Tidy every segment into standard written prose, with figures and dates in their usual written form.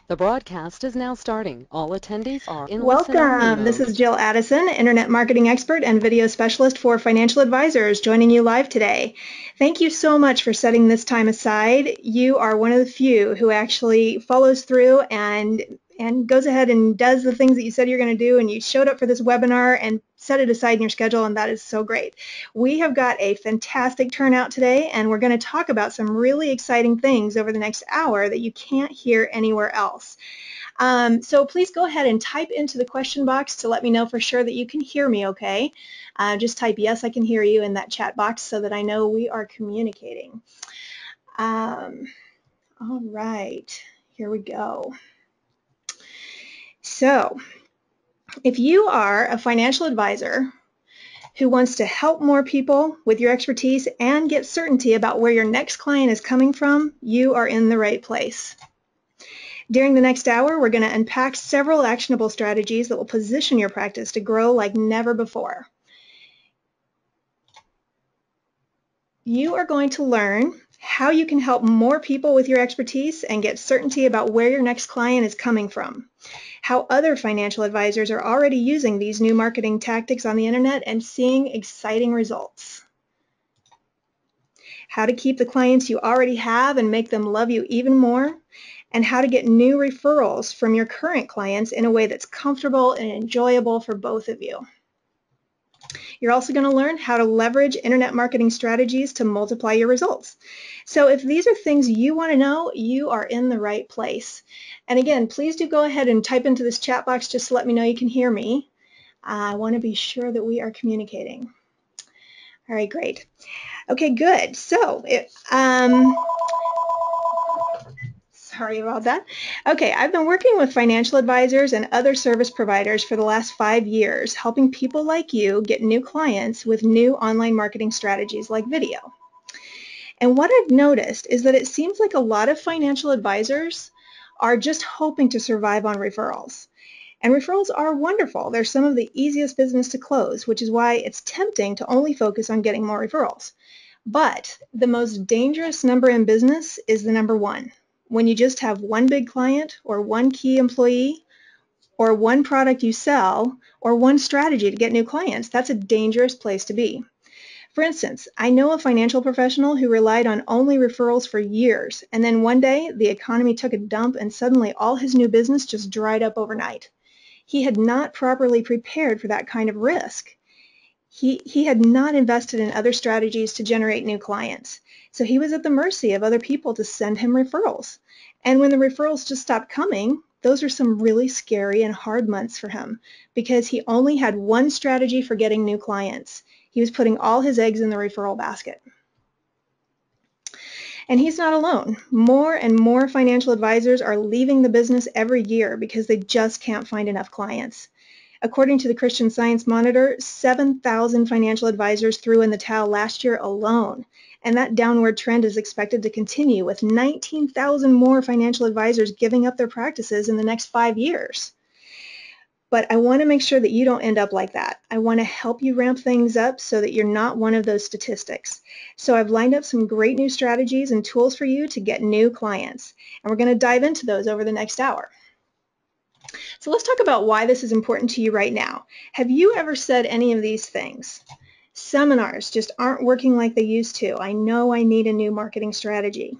The broadcast is now starting. All attendees are in listen-only Welcome. This mode. is Jill Addison, Internet Marketing Expert and Video Specialist for Financial Advisors, joining you live today. Thank you so much for setting this time aside. You are one of the few who actually follows through and goes ahead and does the things that you said you're going to do, and you showed up for this webinar and set it aside in your schedule, and that is so great. We have got a fantastic turnout today, and we're going to talk about some really exciting things over the next hour that you can't hear anywhere else. So please go ahead and type into the question box to let me know for sure that you can hear me okay. Just type yes, I can hear you in that chat box so that I know we are communicating. All right, here we go. So if you are a financial advisor who wants to help more people with your expertise and get certainty about where your next client is coming from, you are in the right place. During the next hour, we're going to unpack several actionable strategies that will position your practice to grow like never before. You are going to learn how you can help more people with your expertise and get certainty about where your next client is coming from, how other financial advisors are already using these new marketing tactics on the internet and seeing exciting results, how to keep the clients you already have and make them love you even more, and how to get new referrals from your current clients in a way that's comfortable and enjoyable for both of you. You're also going to learn how to leverage internet marketing strategies to multiply your results. So if these are things you want to know, you are in the right place. And again, please do go ahead and type into this chat box just to let me know you can hear me. I want to be sure that we are communicating. All right, great. Okay, good. So, sorry about that. Okay, I've been working with financial advisors and other service providers for the last 5 years, helping people like you get new clients with new online marketing strategies like video. And what I've noticed is that it seems like a lot of financial advisors are just hoping to survive on referrals. And referrals are wonderful. They're some of the easiest business to close, which is why it's tempting to only focus on getting more referrals. But the most dangerous number in business is the number 1. When you just have one big client or one key employee or one product you sell or one strategy to get new clients, that's a dangerous place to be. For instance, I know a financial professional who relied on only referrals for years, and then one day the economy took a dump and suddenly all his new business just dried up overnight. He had not properly prepared for that kind of risk. He had not invested in other strategies to generate new clients. So he was at the mercy of other people to send him referrals. And when the referrals just stopped coming, those were some really scary and hard months for him because he only had one strategy for getting new clients. He was putting all his eggs in the referral basket. And he's not alone. More and more financial advisors are leaving the business every year because they just can't find enough clients. According to the Christian Science Monitor, 7,000 financial advisors threw in the towel last year alone, and that downward trend is expected to continue with 19,000 more financial advisors giving up their practices in the next 5 years. But I want to make sure that you don't end up like that. I want to help you ramp things up so that you're not one of those statistics. So I've lined up some great new strategies and tools for you to get new clients, and we're going to dive into those over the next hour. So let's talk about why this is important to you right now. Have you ever said any of these things? Seminars just aren't working like they used to. I know I need a new marketing strategy.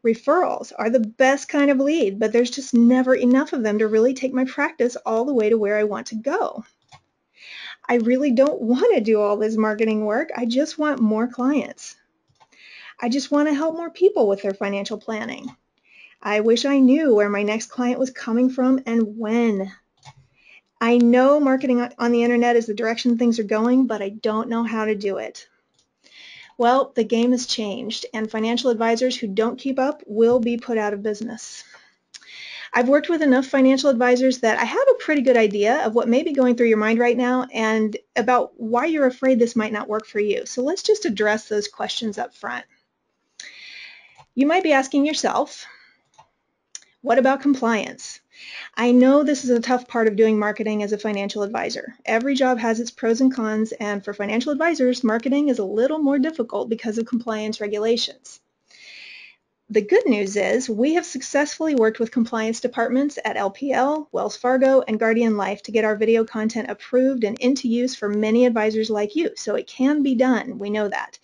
Referrals are the best kind of lead, but there's just never enough of them to really take my practice all the way to where I want to go. I really don't want to do all this marketing work. I just want more clients. I just want to help more people with their financial planning. I wish I knew where my next client was coming from and when. I know marketing on the internet is the direction things are going, but I don't know how to do it. Well, the game has changed, and financial advisors who don't keep up will be put out of business. I've worked with enough financial advisors that I have a pretty good idea of what may be going through your mind right now and about why you're afraid this might not work for you. So let's just address those questions up front. You might be asking yourself, what about compliance? I know this is a tough part of doing marketing as a financial advisor. Every job has its pros and cons, and for financial advisors, marketing is a little more difficult because of compliance regulations. The good news is we have successfully worked with compliance departments at LPL, Wells Fargo, and Guardian Life to get our video content approved and into use for many advisors like you. So it can be done. We know that.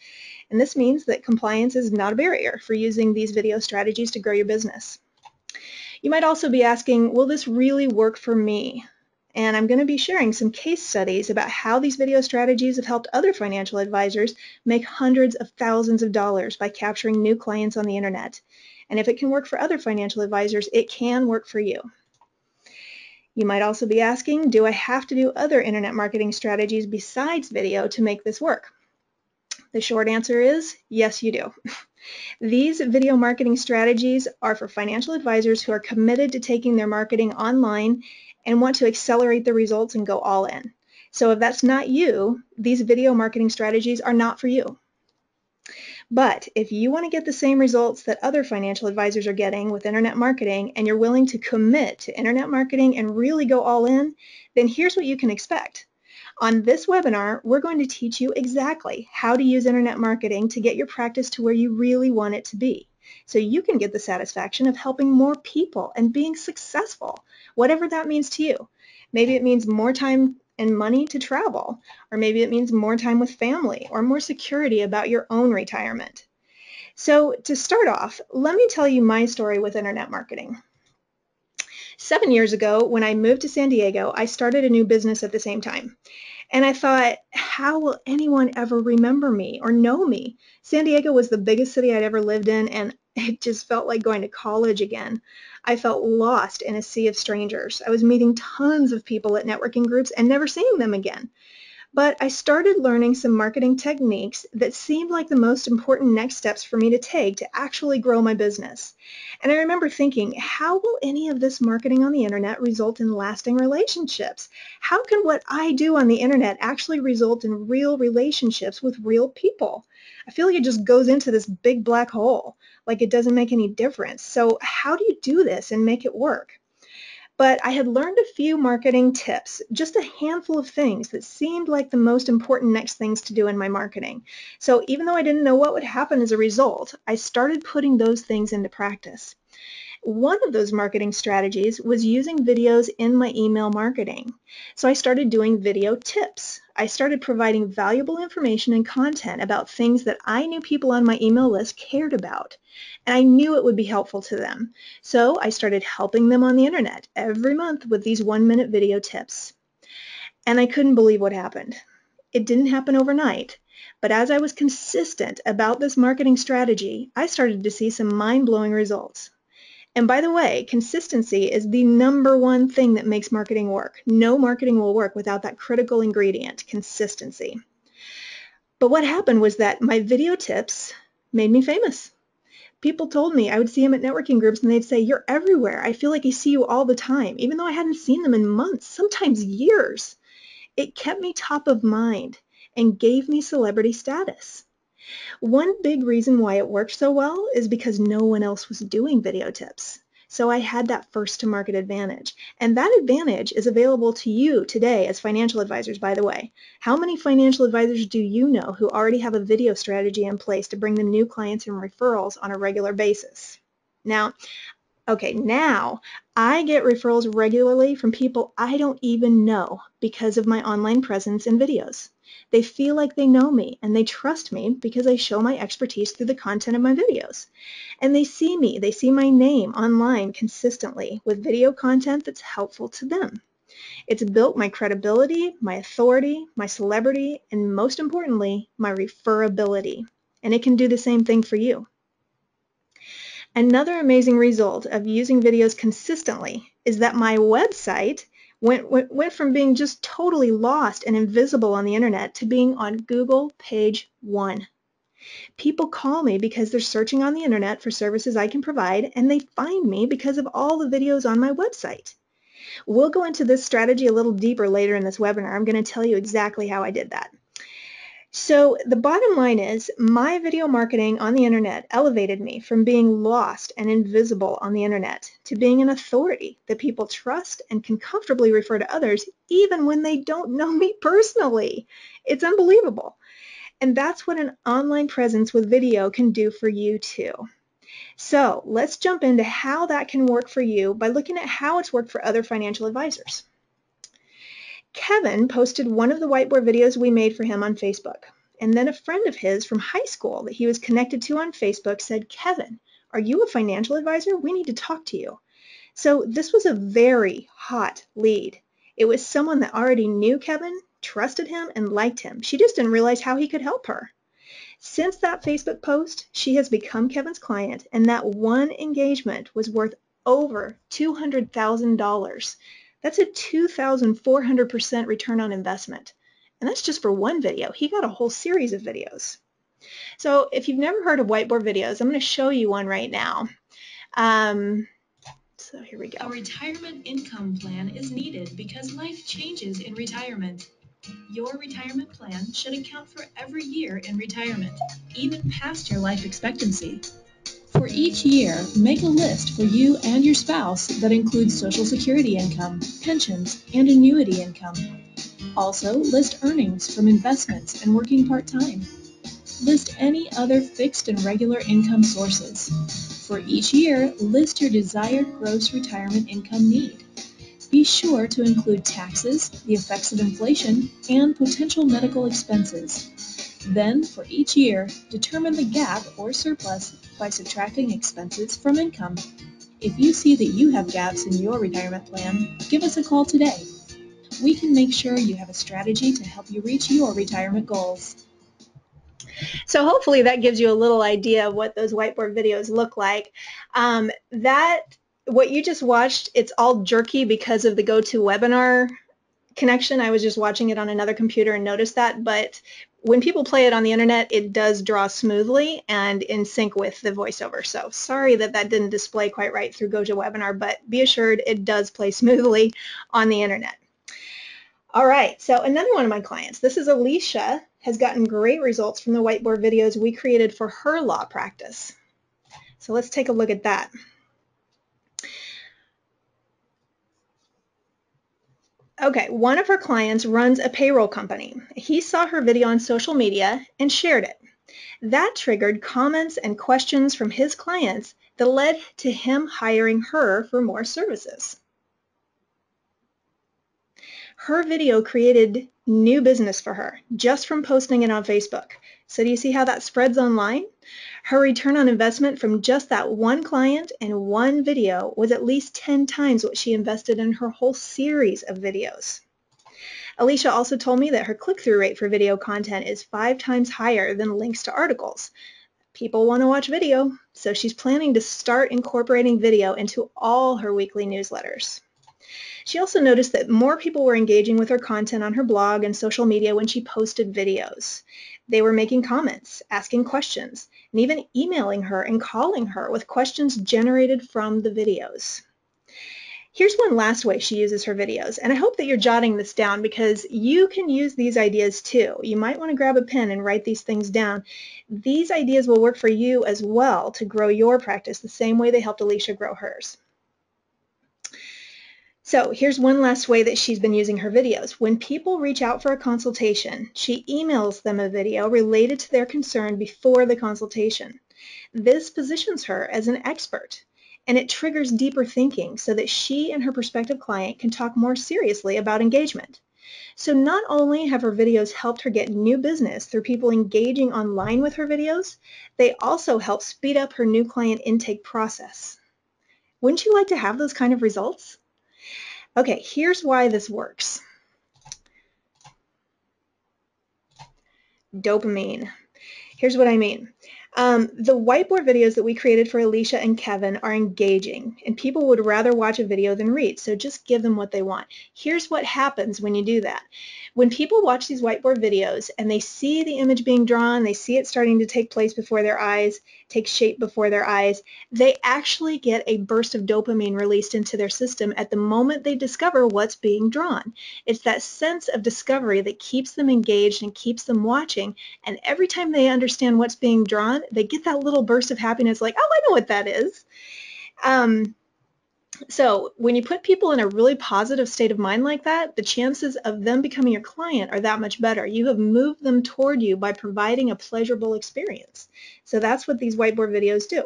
And this means that compliance is not a barrier for using these video strategies to grow your business. You might also be asking, will this really work for me? And I'm going to be sharing some case studies about how these video strategies have helped other financial advisors make hundreds of thousands of dollars by capturing new clients on the internet. And if it can work for other financial advisors, it can work for you. You might also be asking, do I have to do other internet marketing strategies besides video to make this work? The short answer is yes, you do. These video marketing strategies are for financial advisors who are committed to taking their marketing online and want to accelerate the results and go all in. So if that's not you, these video marketing strategies are not for you. But if you want to get the same results that other financial advisors are getting with internet marketing and you're willing to commit to internet marketing and really go all in, then here's what you can expect. On this webinar, we're going to teach you exactly how to use internet marketing to get your practice to where you really want it to be, so you can get the satisfaction of helping more people and being successful, whatever that means to you. Maybe it means more time and money to travel, or maybe it means more time with family, or more security about your own retirement. So to start off, let me tell you my story with internet marketing. 7 years ago, when I moved to San Diego, I started a new business at the same time. And I thought, how will anyone ever remember me or know me? San Diego was the biggest city I'd ever lived in, and it just felt like going to college again. I felt lost in a sea of strangers. I was meeting tons of people at networking groups and never seeing them again. But I started learning some marketing techniques that seemed like the most important next steps for me to take to actually grow my business. And I remember thinking, how will any of this marketing on the internet result in lasting relationships? How can what I do on the internet actually result in real relationships with real people? I feel like it just goes into this big black hole, like it doesn't make any difference. So how do you do this and make it work? But I had learned a few marketing tips, just a handful of things that seemed like the most important next things to do in my marketing. So even though I didn't know what would happen as a result, I started putting those things into practice. One of those marketing strategies was using videos in my email marketing. So I started doing video tips. I started providing valuable information and content about things that I knew people on my email list cared about. And I knew it would be helpful to them. So I started helping them on the internet every month with these 1-minute video tips. And I couldn't believe what happened. It didn't happen overnight. But as I was consistent about this marketing strategy, I started to see some mind-blowing results. And by the way, consistency is the #1 thing that makes marketing work. No marketing will work without that critical ingredient, consistency. But what happened was that my video tips made me famous. People told me I would see them at networking groups and they'd say, "You're everywhere. I feel like I see you all the time," even though I hadn't seen them in months, sometimes years. It kept me top of mind and gave me celebrity status. One big reason why it worked so well is because no one else was doing video tips. So I had that first to market advantage. And that advantage is available to you today as financial advisors, by the way. How many financial advisors do you know who already have a video strategy in place to bring them new clients and referrals on a regular basis? Now I get referrals regularly from people I don't even know because of my online presence and videos. They feel like they know me and they trust me because I show my expertise through the content of my videos. And they see me, they see my name online consistently with video content that's helpful to them. It's built my credibility, my authority, my celebrity, and most importantly, my referability. And it can do the same thing for you. Another amazing result of using videos consistently is that my website went from being just totally lost and invisible on the internet to being on Google page 1. People call me because they're searching on the internet for services I can provide, and they find me because of all the videos on my website. We'll go into this strategy a little deeper later in this webinar. I'm going to tell you exactly how I did that. So the bottom line is my video marketing on the internet elevated me from being lost and invisible on the internet to being an authority that people trust and can comfortably refer to others even when they don't know me personally. It's unbelievable. And that's what an online presence with video can do for you too. So let's jump into how that can work for you by looking at how it's worked for other financial advisors. Kevin posted one of the whiteboard videos we made for him on Facebook, and then a friend of his from high school that he was connected to on Facebook said, "Kevin, are you a financial advisor? We need to talk to you." So this was a very hot lead. It was someone that already knew Kevin, trusted him, and liked him. She just didn't realize how he could help her. Since that Facebook post, she has become Kevin's client, and that one engagement was worth over $200,000. That's a 2,400% return on investment. And that's just for one video. He got a whole series of videos. So if you've never heard of whiteboard videos, I'm going to show you one right now. So here we go. A retirement income plan is needed because life changes in retirement. Your retirement plan should account for every year in retirement, even past your life expectancy. For each year, make a list for you and your spouse that includes Social Security income, pensions, and annuity income. Also, list earnings from investments and working part-time. List any other fixed and regular income sources. For each year, list your desired gross retirement income need. Be sure to include taxes, the effects of inflation, and potential medical expenses. Then, for each year, determine the gap or surplus by subtracting expenses from income. If you see that you have gaps in your retirement plan, give us a call today. We can make sure you have a strategy to help you reach your retirement goals. So hopefully that gives you a little idea of what those whiteboard videos look like. What you just watched, it's all jerky because of the GoToWebinar connection. I was just watching it on another computer and noticed that, but when people play it on the internet, it does draw smoothly and in sync with the voiceover. So sorry that that didn't display quite right through GoToWebinar, but be assured it does play smoothly on the internet. All right, so another one of my clients, this is Alicia, has gotten great results from the whiteboard videos we created for her law practice. So let's take a look at that. Okay, one of her clients runs a payroll company. He saw her video on social media and shared it. That triggered comments and questions from his clients that led to him hiring her for more services. Her video created new business for her just from posting it on Facebook. So do you see how that spreads online? Her return on investment from just that one client and one video was at least 10 times what she invested in her whole series of videos. Alicia also told me that her click-through rate for video content is 5 times higher than links to articles. People want to watch video, so she's planning to start incorporating video into all her weekly newsletters. She also noticed that more people were engaging with her content on her blog and social media when she posted videos. They were making comments, asking questions, and even emailing her and calling her with questions generated from the videos. Here's one last way she uses her videos, and I hope that you're jotting this down because you can use these ideas too. You might want to grab a pen and write these things down. These ideas will work for you as well to grow your practice the same way they helped Alicia grow hers. So here's one last way that she's been using her videos. When people reach out for a consultation, she emails them a video related to their concern before the consultation. This positions her as an expert, and it triggers deeper thinking so that she and her prospective client can talk more seriously about engagement. So not only have her videos helped her get new business through people engaging online with her videos, they also help speed up her new client intake process. Wouldn't you like to have those kind of results? Okay, here's why this works. Dopamine. Here's what I mean. The whiteboard videos that we created for Alicia and Kevin are engaging, and people would rather watch a video than read, so just give them what they want. Here's what happens when you do that. When people watch these whiteboard videos and they see the image being drawn, they see it starting to take place before their eyes, take shape before their eyes, they actually get a burst of dopamine released into their system at the moment they discover what's being drawn. It's that sense of discovery that keeps them engaged and keeps them watching, and every time they understand what's being drawn, they get that little burst of happiness like, oh, I know what that is. So when you put people in a really positive state of mind like that, the chances of them becoming your client are that much better. You have moved them toward you by providing a pleasurable experience. So that's what these whiteboard videos do.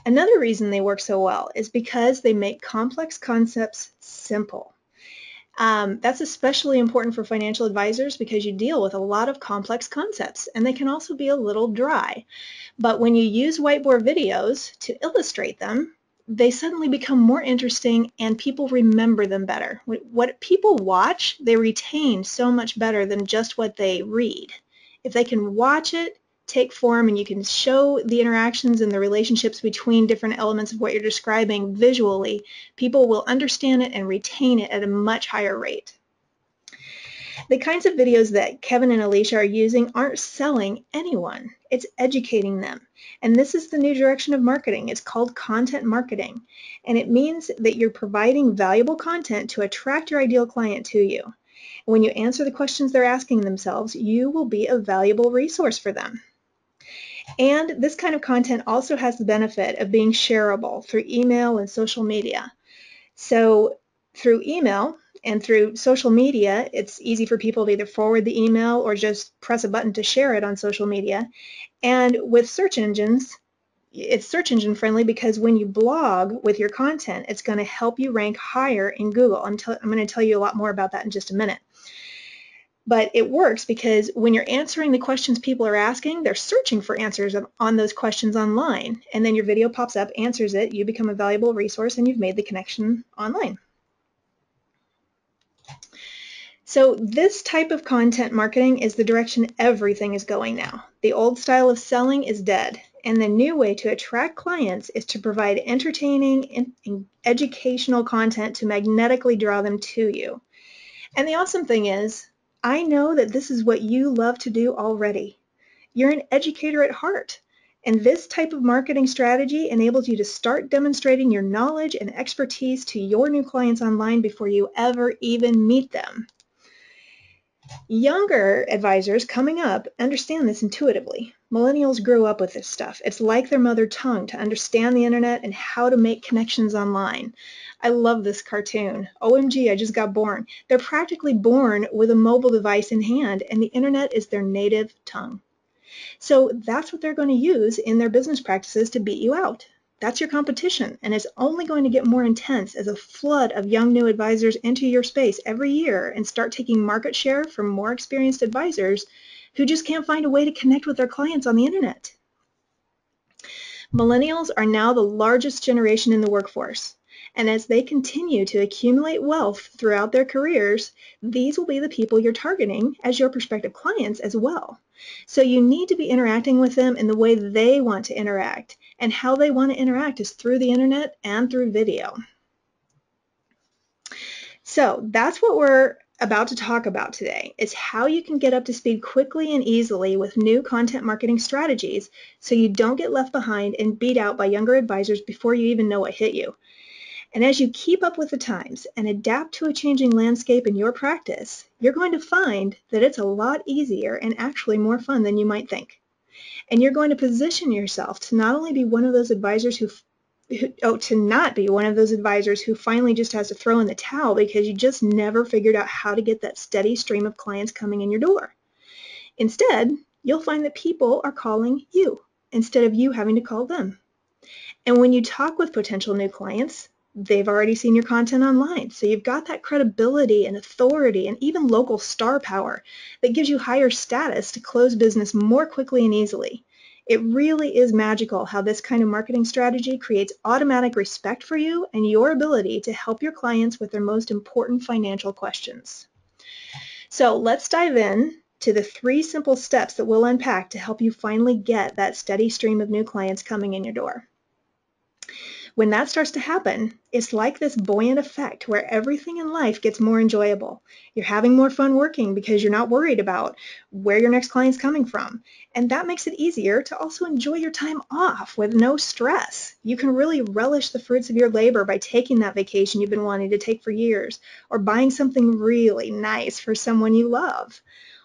Another reason they work so well is because they make complex concepts simple. That's especially important for financial advisors because you deal with a lot of complex concepts and they can also be a little dry. But when you use whiteboard videos to illustrate them, they suddenly become more interesting and people remember them better. What people watch, they retain so much better than just what they read. If they can watch it take form and you can show the interactions and the relationships between different elements of what you're describing visually, people will understand it and retain it at a much higher rate. The kinds of videos that Kevin and Alicia are using aren't selling anyone, it's educating them. And this is the new direction of marketing. It's called content marketing. And it means that you're providing valuable content to attract your ideal client to you. When you answer the questions they're asking themselves, you will be a valuable resource for them. And this kind of content also has the benefit of being shareable through email and social media. So through email and through social media, it's easy for people to either forward the email or just press a button to share it on social media. And with search engines, it's search engine friendly because when you blog with your content, it's going to help you rank higher in Google. I'm going to tell you a lot more about that in just a minute. But it works because when you're answering the questions people are asking, they're searching for answers on those questions online. And then your video pops up, answers it, you become a valuable resource, and you've made the connection online. So this type of content marketing is the direction everything is going now. The old style of selling is dead, and the new way to attract clients is to provide entertaining and educational content to magnetically draw them to you. And the awesome thing is, I know that this is what you love to do already. You're an educator at heart, and this type of marketing strategy enables you to start demonstrating your knowledge and expertise to your new clients online before you ever even meet them. Younger advisors coming up understand this intuitively. Millennials grew up with this stuff. It's like their mother tongue to understand the internet and how to make connections online. I love this cartoon. OMG, I just got born. They're practically born with a mobile device in hand, and the internet is their native tongue. So that's what they're going to use in their business practices to beat you out. That's your competition, and it's only going to get more intense as a flood of young new advisors enter your space every year and start taking market share from more experienced advisors who just can't find a way to connect with their clients on the internet. Millennials are now the largest generation in the workforce, and as they continue to accumulate wealth throughout their careers, these will be the people you're targeting as your prospective clients as well. So you need to be interacting with them in the way they want to interact, and how they want to interact is through the internet and through video. So that's what we're about to talk about today. It's how you can get up to speed quickly and easily with new content marketing strategies so you don't get left behind and beat out by younger advisors before you even know what hit you. And as you keep up with the times and adapt to a changing landscape in your practice, you're going to find that it's a lot easier and actually more fun than you might think. And you're going to position yourself to not only be one of those advisors who finally just has to throw in the towel because you just never figured out how to get that steady stream of clients coming in your door. Instead, you'll find that people are calling you instead of you having to call them. And when you talk with potential new clients, they've already seen your content online. So you've got that credibility and authority and even local star power that gives you higher status to close business more quickly and easily. It really is magical how this kind of marketing strategy creates automatic respect for you and your ability to help your clients with their most important financial questions. So let's dive in to the 3 simple steps that we'll unpack to help you finally get that steady stream of new clients coming in your door. When that starts to happen, it's like this buoyant effect where everything in life gets more enjoyable. You're having more fun working because you're not worried about where your next client's coming from. And that makes it easier to also enjoy your time off with no stress. You can really relish the fruits of your labor by taking that vacation you've been wanting to take for years, or buying something really nice for someone you love,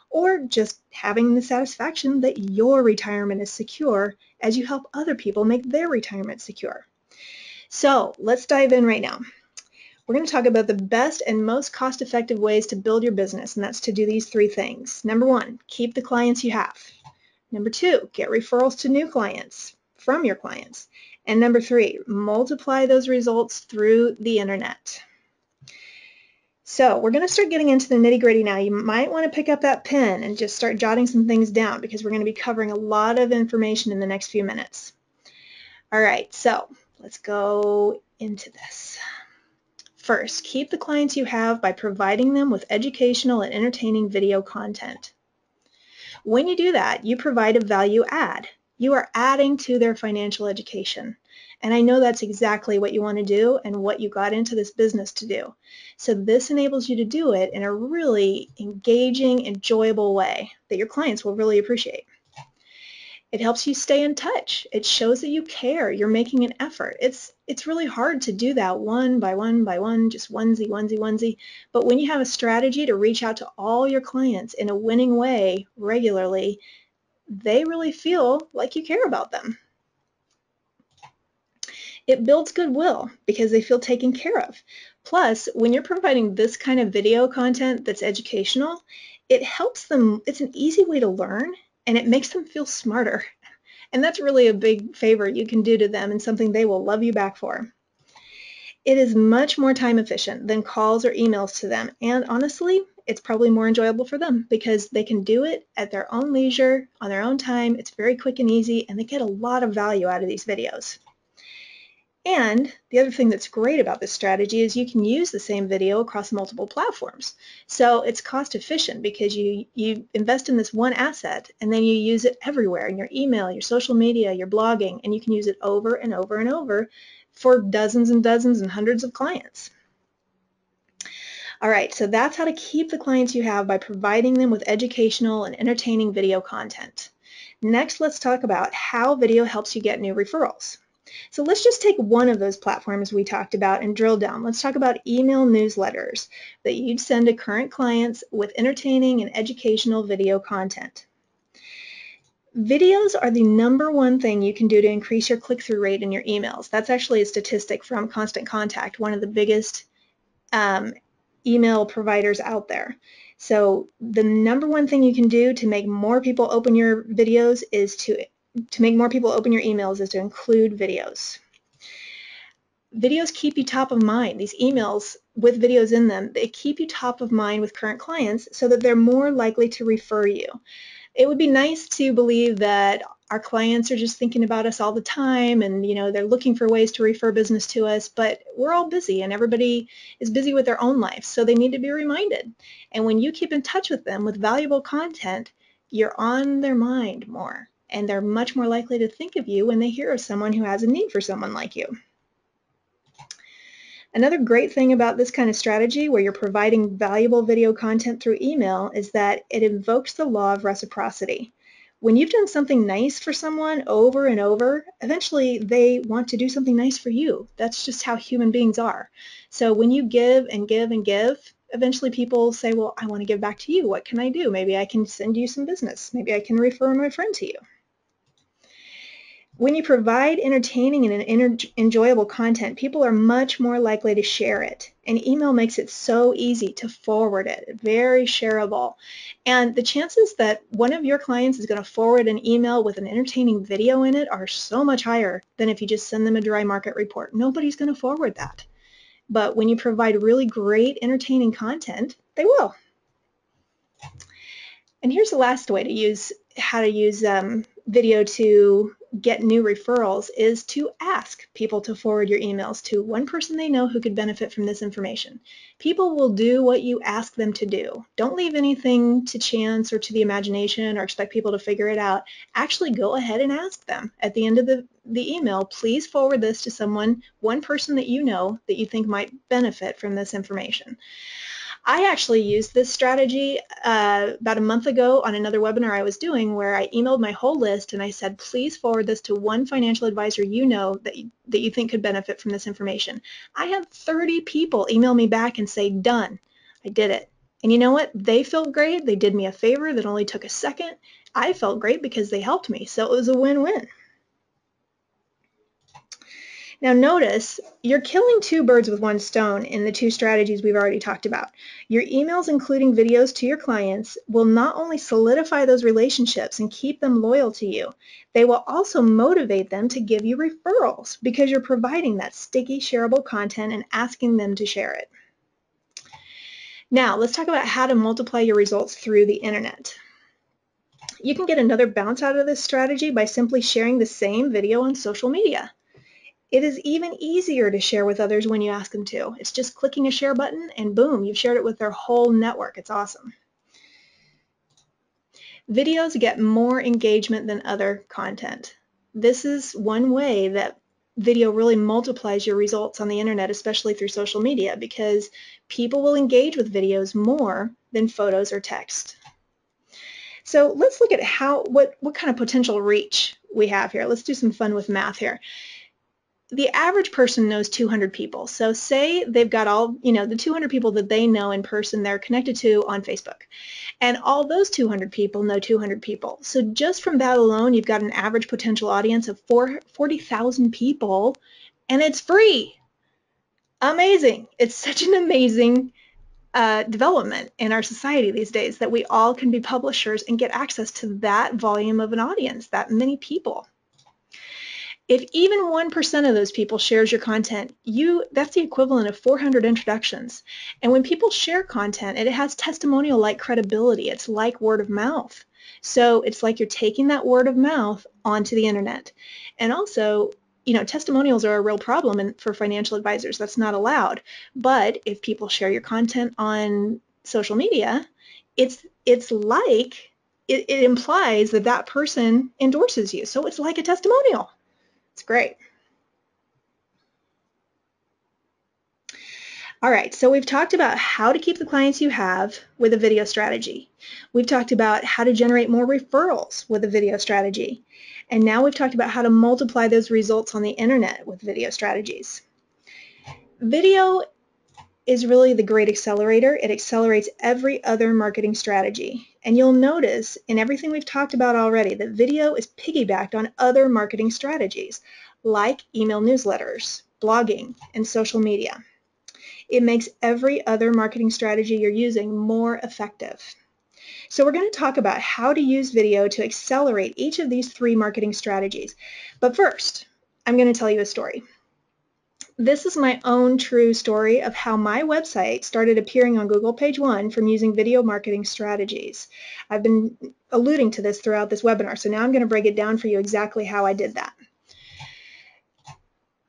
or just having the satisfaction that your retirement is secure as you help other people make their retirement secure. So let's dive in right now. We're going to talk about the best and most cost-effective ways to build your business, and that's to do these 3 things. Number 1, keep the clients you have. Number 2, get referrals to new clients from your clients. And number 3, multiply those results through the internet. So we're going to start getting into the nitty-gritty now. You might want to pick up that pen and just start jotting some things down because we're going to be covering a lot of information in the next few minutes. All right, so let's go into this. First, keep the clients you have by providing them with educational and entertaining video content. When you do that, you provide a value add. You are adding to their financial education. And I know that's exactly what you want to do and what you got into this business to do. So this enables you to do it in a really engaging, enjoyable way that your clients will really appreciate. It helps you stay in touch. It shows that you care. You're making an effort. It's really hard to do that one by one, just onesie, onesie, onesie. But when you have a strategy to reach out to all your clients in a winning way regularly, they really feel like you care about them. It builds goodwill because they feel taken care of. Plus, when you're providing this kind of video content that's educational, it helps them, it's an easy way to learn, and it makes them feel smarter. And that's really a big favor you can do to them and something they will love you back for. It is much more time efficient than calls or emails to them, and honestly, it's probably more enjoyable for them because they can do it at their own leisure, on their own time. It's very quick and easy, and they get a lot of value out of these videos. And the other thing that's great about this strategy is you can use the same video across multiple platforms. So it's cost efficient because you invest in this one asset and then you use it everywhere in your email, your social media, your blogging, and you can use it over and over and over for dozens and dozens and hundreds of clients. All right, so that's how to keep the clients you have by providing them with educational and entertaining video content. Next, let's talk about how video helps you get new referrals. So let's just take one of those platforms we talked about and drill down. Let's talk about email newsletters that you'd send to current clients with entertaining and educational video content. Videos are the #1 thing you can do to increase your click-through rate in your emails. That's actually a statistic from Constant Contact, one of the biggest email providers out there. So the #1 thing you can do to make more people open your videos is to make more people open your emails is to include videos. Videos keep you top of mind. These emails with videos in them, they keep you top of mind with current clients so that they're more likely to refer you. It would be nice to believe that our clients are just thinking about us all the time and they're looking for ways to refer business to us, but we're all busy and everybody is busy with their own life, so they need to be reminded. And when you keep in touch with them with valuable content, you're on their mind more, and they're much more likely to think of you when they hear of someone who has a need for someone like you. Another great thing about this kind of strategy where you're providing valuable video content through email is that it invokes the law of reciprocity. When you've done something nice for someone over and over, eventually they want to do something nice for you. That's just how human beings are. So when you give and give and give, eventually people say, well, I want to give back to you. What can I do? Maybe I can send you some business. Maybe I can refer my friend to you. When you provide entertaining and enjoyable content, people are much more likely to share it. And email makes it so easy to forward it, very shareable. And the chances that one of your clients is going to forward an email with an entertaining video in it are so much higher than if you just send them a dry market report. Nobody's going to forward that. But when you provide really great entertaining content, they will. And here's the last way to use video to get new referrals is to ask people to forward your emails to one person they know who could benefit from this information. People will do what you ask them to do. Don't leave anything to chance or to the imagination or expect people to figure it out. Actually go ahead and ask them at the end of the email, please forward this to someone, one person that you know that you think might benefit from this information. I actually used this strategy about a month ago on another webinar I was doing where I emailed my whole list and I said, please forward this to one financial advisor you know that you think could benefit from this information. I had 30 people email me back and say, done. I did it. And you know what? They felt great. They did me a favor that only took a second. I felt great because they helped me. So it was a win-win. Now notice, you're killing two birds with one stone in the two strategies we've already talked about. Your emails including videos to your clients will not only solidify those relationships and keep them loyal to you, they will also motivate them to give you referrals because you're providing that sticky, shareable content and asking them to share it. Now, let's talk about how to multiply your results through the internet. You can get another bounce out of this strategy by simply sharing the same video on social media. It is even easier to share with others when you ask them to. It's just clicking a share button and boom, you've shared it with their whole network. It's awesome. Videos get more engagement than other content. This is one way that video really multiplies your results on the internet, especially through social media, because people will engage with videos more than photos or text. So let's look at what kind of potential reach we have here. Let's do some fun with math here. The average person knows 200 people. So say they've got all, the 200 people that they know in person they're connected to on Facebook. And all those 200 people know 200 people. So just from that alone, you've got an average potential audience of 40,000 people, and it's free. Amazing. It's such an amazing development in our society these days that we all can be publishers and get access to that volume of an audience, that many people. If even 1% of those people shares your content, that's the equivalent of 400 introductions. And when people share content, it has testimonial-like credibility. It's like word of mouth. So it's like you're taking that word of mouth onto the internet. And also, testimonials are a real problem for financial advisors. That's not allowed. But if people share your content on social media, it implies that that person endorses you. So it's like a testimonial. It's great. All right, so we've talked about how to keep the clients you have with a video strategy. We've talked about how to generate more referrals with a video strategy. And now we've talked about how to multiply those results on the internet with video strategies. Video is really the great accelerator. It accelerates every other marketing strategy. And you'll notice in everything we've talked about already that video is piggybacked on other marketing strategies like email newsletters, blogging, and social media. It makes every other marketing strategy you're using more effective. So we're going to talk about how to use video to accelerate each of these three marketing strategies. But first, I'm going to tell you a story. This is my own true story of how my website started appearing on Google page 1 from using video marketing strategies. I've been alluding to this throughout this webinar, so now I'm going to break it down for you exactly how I did that.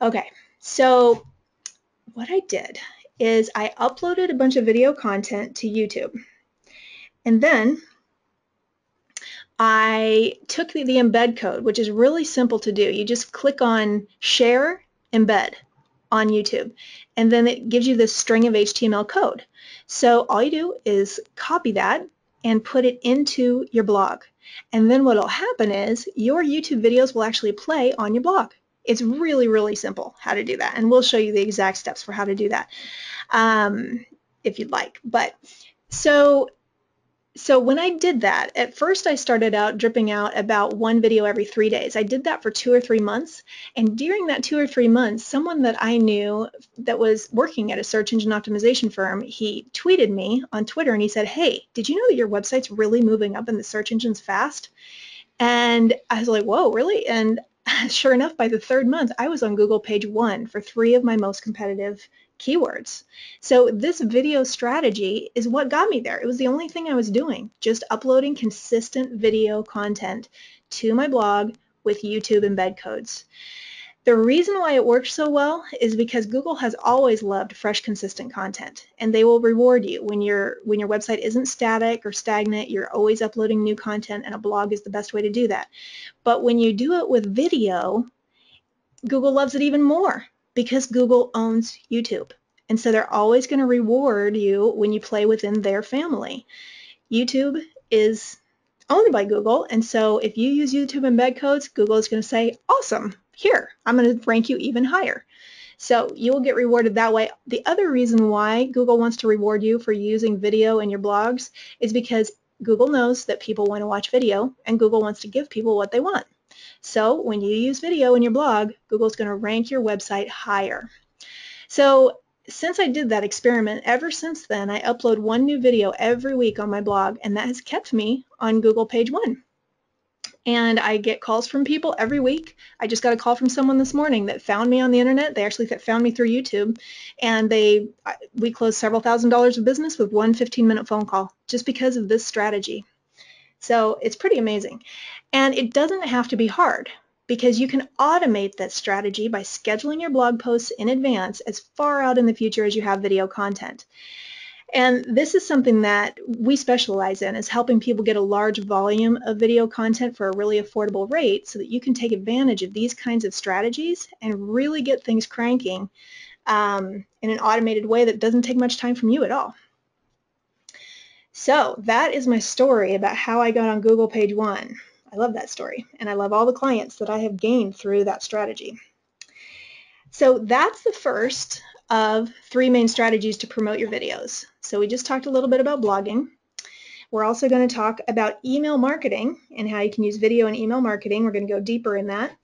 Okay, so what I did is I uploaded a bunch of video content to YouTube. And then I took the embed code, which is really simple to do. You just click on Share, Embed on YouTube, and then it gives you this string of HTML code. So all you do is copy that and put it into your blog. And then what will happen is your YouTube videos will actually play on your blog. It's really, really simple how to do that. And we'll show you the exact steps for how to do that if you'd like. But so when I did that, at first I started out dripping out about one video every 3 days. I did that for 2 or 3 months, and during that 2 or 3 months, someone that I knew that was working at a search engine optimization firm, he tweeted me on Twitter and he said, "Hey, did you know that your website's really moving up in the search engines fast?" And I was like, "Whoa, really?" And sure enough, by the 3rd month, I was on Google page 1 for 3 of my most competitive keywords. So this video strategy is what got me there. It was the only thing I was doing, just uploading consistent video content to my blog with YouTube embed codes. The reason why it works so well is because Google has always loved fresh, consistent content, and they will reward you when your website isn't static or stagnant. You're always uploading new content, and a blog is the best way to do that. But when you do it with video, Google loves it even more because Google owns YouTube. And so they're always going to reward you when you play within their family. YouTube is owned by Google, and so if you use YouTube embed codes, Google is going to say, "Awesome, here, I'm going to rank you even higher." So you will get rewarded that way. The other reason why Google wants to reward you for using video in your blogs is because Google knows that people want to watch video, and Google wants to give people what they want. So when you use video in your blog, Google's going to rank your website higher. So since I did that experiment, ever since then, I upload one new video every week on my blog, and that has kept me on Google page 1. And I get calls from people every week. I just got a call from someone this morning that found me on the internet. They actually found me through YouTube, and we closed several $1,000s of business with one 15-minute phone call just because of this strategy. So it's pretty amazing. And it doesn't have to be hard, because you can automate that strategy by scheduling your blog posts in advance as far out in the future as you have video content. And this is something that we specialize in, is helping people get a large volume of video content for a really affordable rate so that you can take advantage of these kinds of strategies and really get things cranking in an automated way that doesn't take much time from you at all. So that is my story about how I got on Google page 1. I love that story, and I love all the clients that I have gained through that strategy. So that's the first of 3 main strategies to promote your videos. So we just talked a little bit about blogging. We're also going to talk about email marketing and how you can use video in email marketing. We're going to go deeper in that.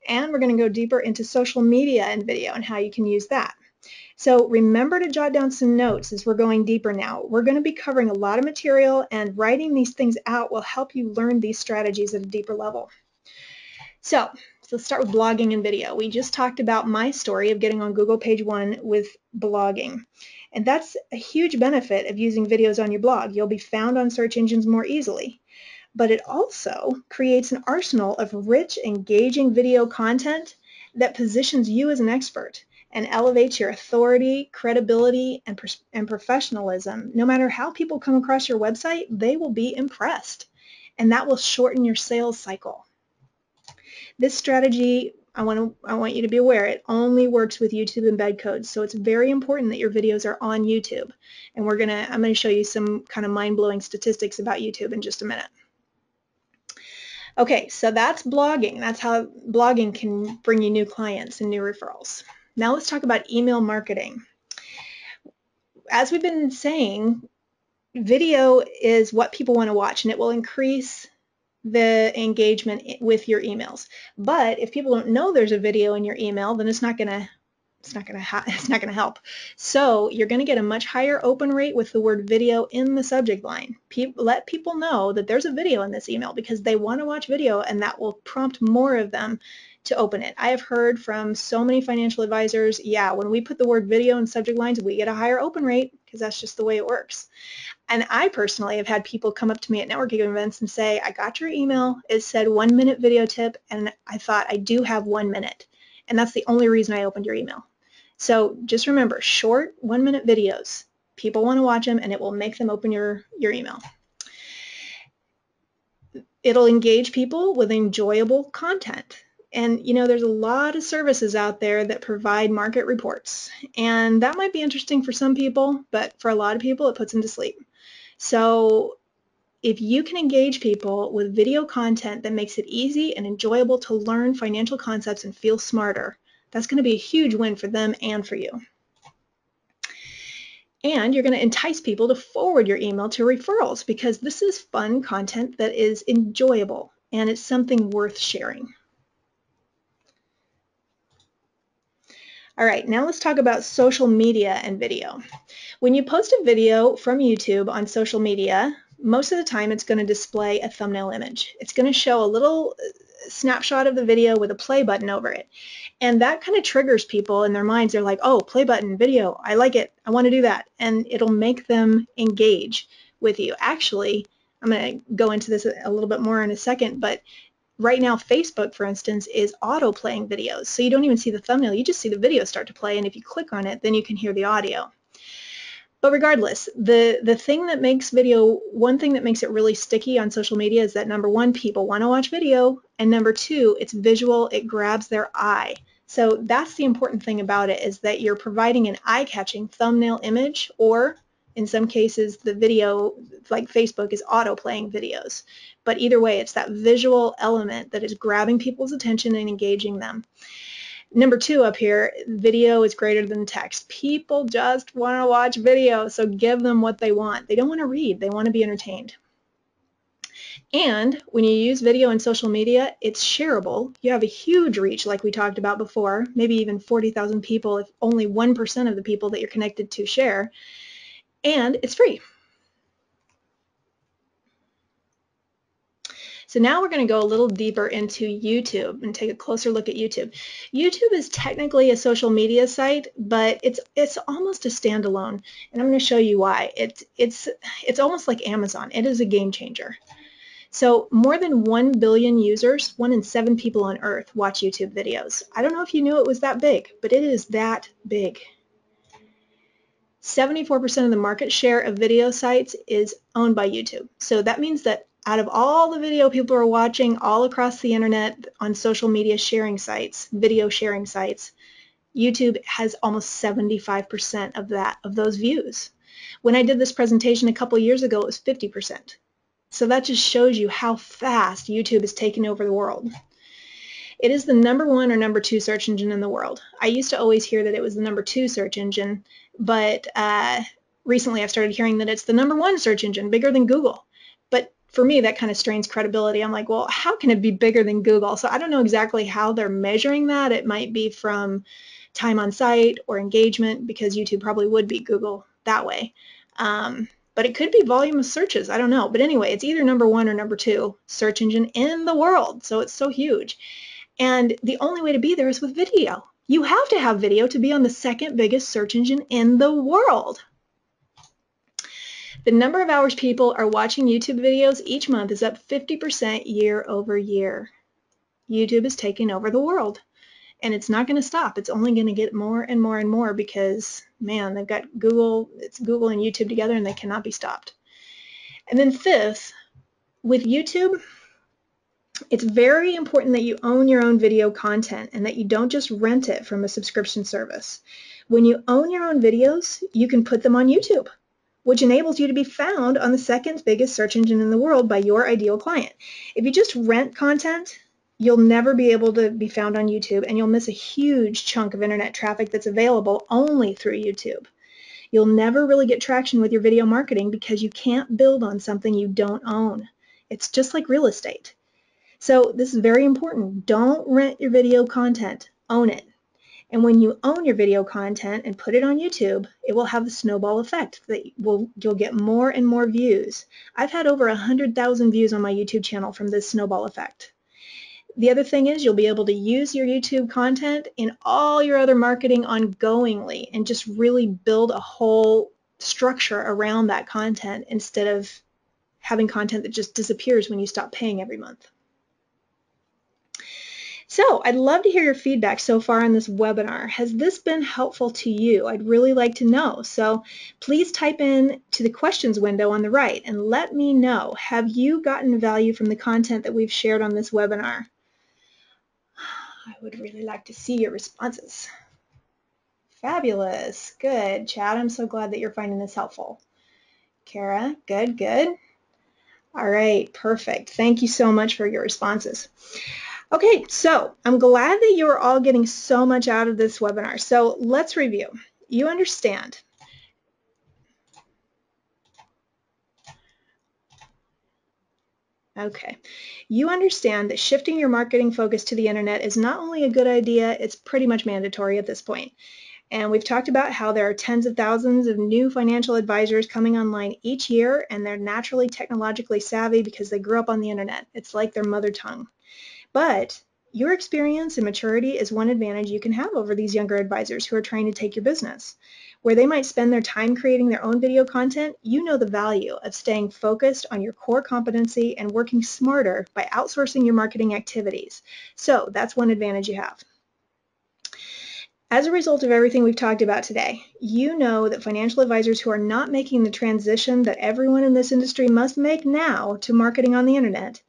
And we're going to go deeper into social media and video and how you can use that. So remember to jot down some notes as we're going deeper now. We're going to be covering a lot of material, and writing these things out will help you learn these strategies at a deeper level. So let's start with blogging and video. We just talked about my story of getting on Google page 1 with blogging. And that's a huge benefit of using videos on your blog. You'll be found on search engines more easily. But it also creates an arsenal of rich, engaging video content that positions you as an expert and elevates your authority, credibility, and professionalism. No matter how people come across your website, they will be impressed. And that will shorten your sales cycle. This strategy, I want you to be aware, it only works with YouTube embed codes. So it's very important that your videos are on YouTube. And I'm going to show you some kind of mind-blowing statistics about YouTube in just a minute. Okay, so that's blogging. That's how blogging can bring you new clients and new referrals. Now let's talk about email marketing. As we've been saying, video is what people want to watch, and it will increase the engagement with your emails. But if people don't know there's a video in your email, then it's not going to help. So you're going to get a much higher open rate with the word video in the subject line. Let people know that there's a video in this email because they want to watch video, and that will prompt more of them to open it. I have heard from so many financial advisors, yeah, when we put the word video in subject lines, we get a higher open rate because that's just the way it works. And I personally have had people come up to me at networking events and say, I got your email, it said 1-minute video tip, and I thought I do have 1 minute. And that's the only reason I opened your email. So just remember, short 1-minute videos. People want to watch them, and it will make them open your email. It'll engage people with enjoyable content. And there's a lot of services out there that provide market reports. And that might be interesting for some people, but for a lot of people, it puts them to sleep. So if you can engage people with video content that makes it easy and enjoyable to learn financial concepts and feel smarter, that's going to be a huge win for them and for you. And you're going to entice people to forward your email to referrals because this is fun content that is enjoyable and it's something worth sharing. All right, now let's talk about social media and video. When you post a video from YouTube on social media, most of the time it's going to display a thumbnail image. It's going to show a little snapshot of the video with a play button over it. And that kind of triggers people in their minds. They're like, oh, play button, video, I like it, I want to do that. And it'll make them engage with you. Actually, I'm going to go into this a little bit more in a second, but right now, Facebook, for instance, is auto-playing videos. So you don't even see the thumbnail, you just see the video start to play, and if you click on it, then you can hear the audio. But regardless, the thing that makes video, one thing that makes it really sticky on social media is that number one, people want to watch video, and number two, it's visual, it grabs their eye. So that's the important thing about it, is that you're providing an eye-catching thumbnail image, or in some cases, the video, like Facebook, is auto-playing videos. But either way, it's that visual element that is grabbing people's attention and engaging them. Number two up here, video is greater than text. People just want to watch video, so give them what they want. They don't want to read. They want to be entertained. And when you use video and social media, it's shareable. You have a huge reach like we talked about before, maybe even 40,000 people if only 1% of the people that you're connected to share. And it's free. So now we're going to go a little deeper into YouTube and take a closer look at YouTube. YouTube is technically a social media site, but it's almost a standalone, and I'm going to show you why. It's almost like Amazon. It is a game changer. So more than 1 billion users, 1 in 7 people on Earth, watch YouTube videos. I don't know if you knew it was that big, but it is that big. 74% of the market share of video sites is owned by YouTube. So that means that out of all the video people are watching all across the internet on social media sharing sites, video sharing sites, YouTube has almost 75% of those views. When I did this presentation a couple years ago, it was 50%. So that just shows you how fast YouTube is taking over the world. It is the #1 or #2 search engine in the world. I used to always hear that it was the #2 search engine, but recently I've started hearing that it's the #1 search engine, bigger than Google. But for me, that kind of strains credibility. I'm like, well, how can it be bigger than Google? So I don't know exactly how they're measuring that. It might be from time on site or engagement, because YouTube probably would beat Google that way. But it could be volume of searches. I don't know. But anyway, it's either #1 or #2 search engine in the world. So it's so huge. And the only way to be there is with video. You have to have video to be on the second biggest search engine in the world. The number of hours people are watching YouTube videos each month is up 50% year over year. YouTube is taking over the world. And it's not going to stop. It's only going to get more and more and more because, man, they've got Google, it's Google and YouTube together, and they cannot be stopped. And then fifth, with YouTube, it's very important that you own your own video content and that you don't just rent it from a subscription service. When you own your own videos, you can put them on YouTube, which enables you to be found on the second biggest search engine in the world by your ideal client. If you just rent content, you'll never be able to be found on YouTube, and you'll miss a huge chunk of internet traffic that's available only through YouTube. You'll never really get traction with your video marketing because you can't build on something you don't own. It's just like real estate. So this is very important. Don't rent your video content. Own it. And when you own your video content and put it on YouTube, it will have the snowball effect that you'll get more and more views. I've had over 100,000 views on my YouTube channel from this snowball effect. The other thing is you'll be able to use your YouTube content in all your other marketing ongoingly and just really build a whole structure around that content instead of having content that just disappears when you stop paying every month. So I'd love to hear your feedback so far on this webinar. Has this been helpful to you? I'd really like to know. So please type in to the questions window on the right and let me know. Have you gotten value from the content that we've shared on this webinar? I would really like to see your responses. Fabulous. Good. Chad, I'm so glad that you're finding this helpful. Kara, good, good. All right, perfect. Thank you so much for your responses. Okay, so I'm glad that you're all getting so much out of this webinar. So let's review. You understand. Okay. You understand that shifting your marketing focus to the internet is not only a good idea, it's pretty much mandatory at this point. And we've talked about how there are tens of thousands of new financial advisors coming online each year, and they're naturally technologically savvy because they grew up on the internet. It's like their mother tongue. But your experience and maturity is one advantage you can have over these younger advisors who are trying to take your business. Where they might spend their time creating their own video content, you know the value of staying focused on your core competency and working smarter by outsourcing your marketing activities. So that's one advantage you have. As a result of everything we've talked about today, you know that financial advisors who are not making the transition that everyone in this industry must make now to marketing on the internet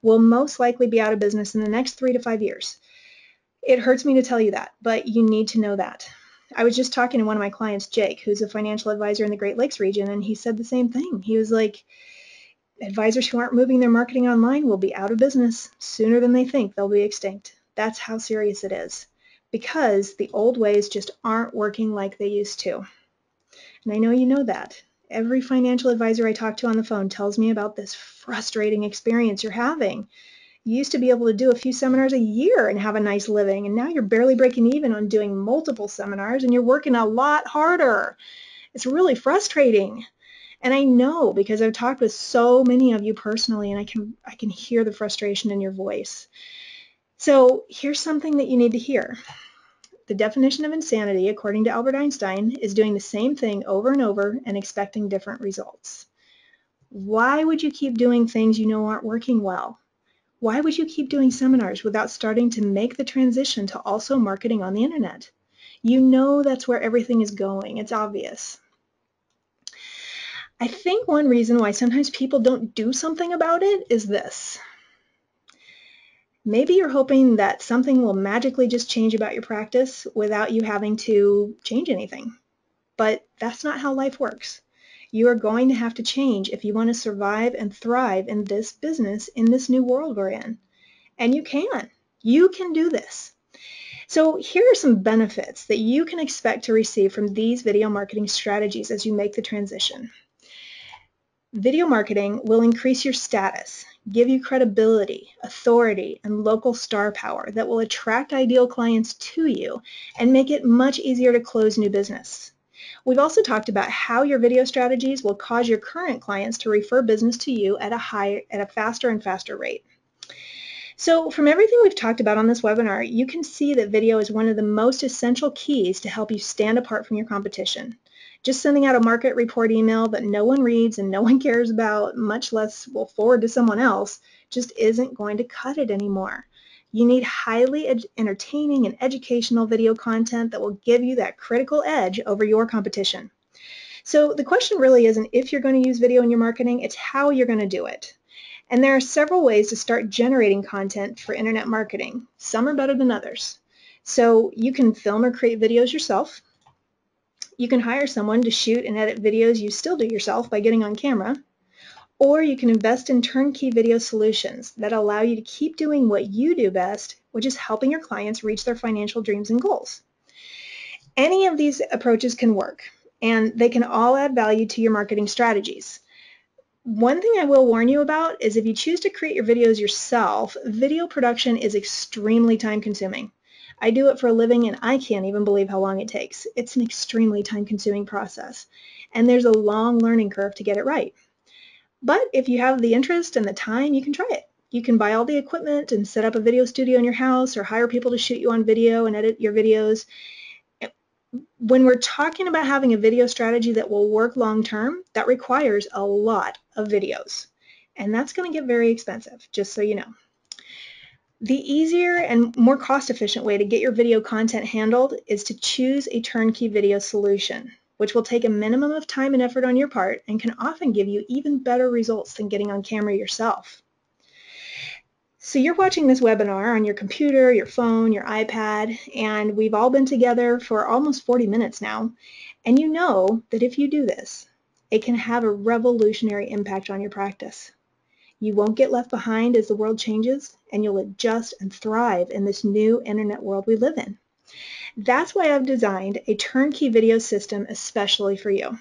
will most likely be out of business in the next 3 to 5 years. It hurts me to tell you that, but you need to know that. I was just talking to one of my clients, Jake, who's a financial advisor in the Great Lakes region, and he said the same thing. He was like, advisors who aren't moving their marketing online will be out of business sooner than they think. They'll be extinct. That's how serious it is, because the old ways just aren't working like they used to. And I know you know that. Every financial advisor I talk to on the phone tells me about this frustrating experience you're having. You used to be able to do a few seminars a year and have a nice living, and now you're barely breaking even on doing multiple seminars and you're working a lot harder. It's really frustrating. And I know because I've talked with so many of you personally, and I can hear the frustration in your voice. So here's something that you need to hear. The definition of insanity, according to Albert Einstein, is doing the same thing over and over and expecting different results. Why would you keep doing things you know aren't working well? Why would you keep doing seminars without starting to make the transition to also marketing on the internet? You know that's where everything is going. It's obvious. I think one reason why sometimes people don't do something about it is this. Maybe you're hoping that something will magically just change about your practice without you having to change anything. But that's not how life works. You are going to have to change if you want to survive and thrive in this business, in this new world we're in. And you can. You can do this. So here are some benefits that you can expect to receive from these video marketing strategies as you make the transition. Video marketing will increase your status, give you credibility, authority, and local star power that will attract ideal clients to you and make it much easier to close new business. We've also talked about how your video strategies will cause your current clients to refer business to you at a faster and faster rate. So from everything we've talked about on this webinar, you can see that video is one of the most essential keys to help you stand apart from your competition. Just sending out a market report email that no one reads and no one cares about, much less will forward to someone else, just isn't going to cut it anymore. You need highly entertaining and educational video content that will give you that critical edge over your competition. So the question really isn't if you're going to use video in your marketing, it's how you're going to do it. And there are several ways to start generating content for internet marketing. Some are better than others. So you can film or create videos yourself. You can hire someone to shoot and edit videos you still do yourself by getting on camera. Or you can invest in turnkey video solutions that allow you to keep doing what you do best, which is helping your clients reach their financial dreams and goals. Any of these approaches can work, and they can all add value to your marketing strategies. One thing I will warn you about is if you choose to create your videos yourself, video production is extremely time-consuming. I do it for a living and I can't even believe how long it takes. It's an extremely time-consuming process, and there's a long learning curve to get it right. But if you have the interest and the time, you can try it. You can buy all the equipment and set up a video studio in your house or hire people to shoot you on video and edit your videos. When we're talking about having a video strategy that will work long-term, that requires a lot of videos. And that's going to get very expensive, just so you know. The easier and more cost-efficient way to get your video content handled is to choose a turnkey video solution, which will take a minimum of time and effort on your part and can often give you even better results than getting on camera yourself. So you're watching this webinar on your computer, your phone, your iPad, and we've all been together for almost 40 minutes now, and you know that if you do this, it can have a revolutionary impact on your practice. You won't get left behind as the world changes, and you'll adjust and thrive in this new internet world we live in. That's why I've designed a turnkey video system especially for you.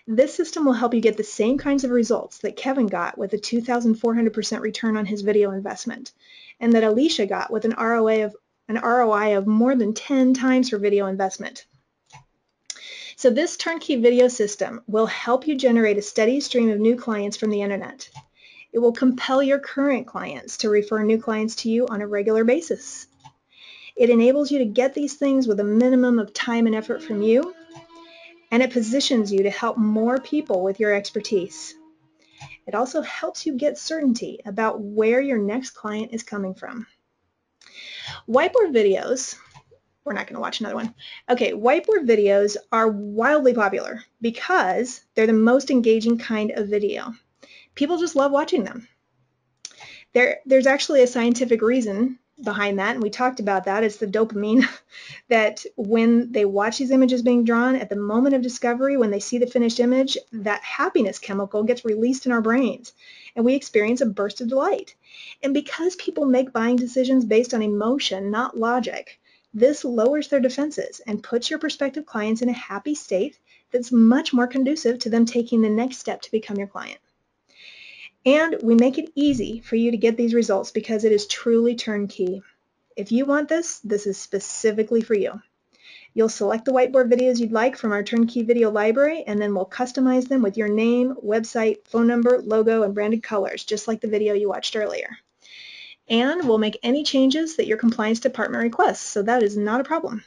This system will help you get the same kinds of results that Kevin got with a 2,400% return on his video investment, and that Alicia got with an ROI of more than 10 times her video investment. So this turnkey video system will help you generate a steady stream of new clients from the internet. It will compel your current clients to refer new clients to you on a regular basis. It enables you to get these things with a minimum of time and effort from you, and it positions you to help more people with your expertise. It also helps you get certainty about where your next client is coming from. Whiteboard videos, we're not going to watch another one. Okay, whiteboard videos are wildly popular because they're the most engaging kind of video. People just love watching them. There's actually a scientific reason behind that, and we talked about that. It's the dopamine that when they watch these images being drawn, at the moment of discovery, when they see the finished image, that happiness chemical gets released in our brains, and we experience a burst of delight. And because people make buying decisions based on emotion, not logic, this lowers their defenses and puts your prospective clients in a happy state that's much more conducive to them taking the next step to become your client. And we make it easy for you to get these results because it is truly turnkey. If you want this, this is specifically for you. You'll select the whiteboard videos you'd like from our turnkey video library, and then we'll customize them with your name, website, phone number, logo, and branded colors, just like the video you watched earlier. And we'll make any changes that your compliance department requests, so that is not a problem.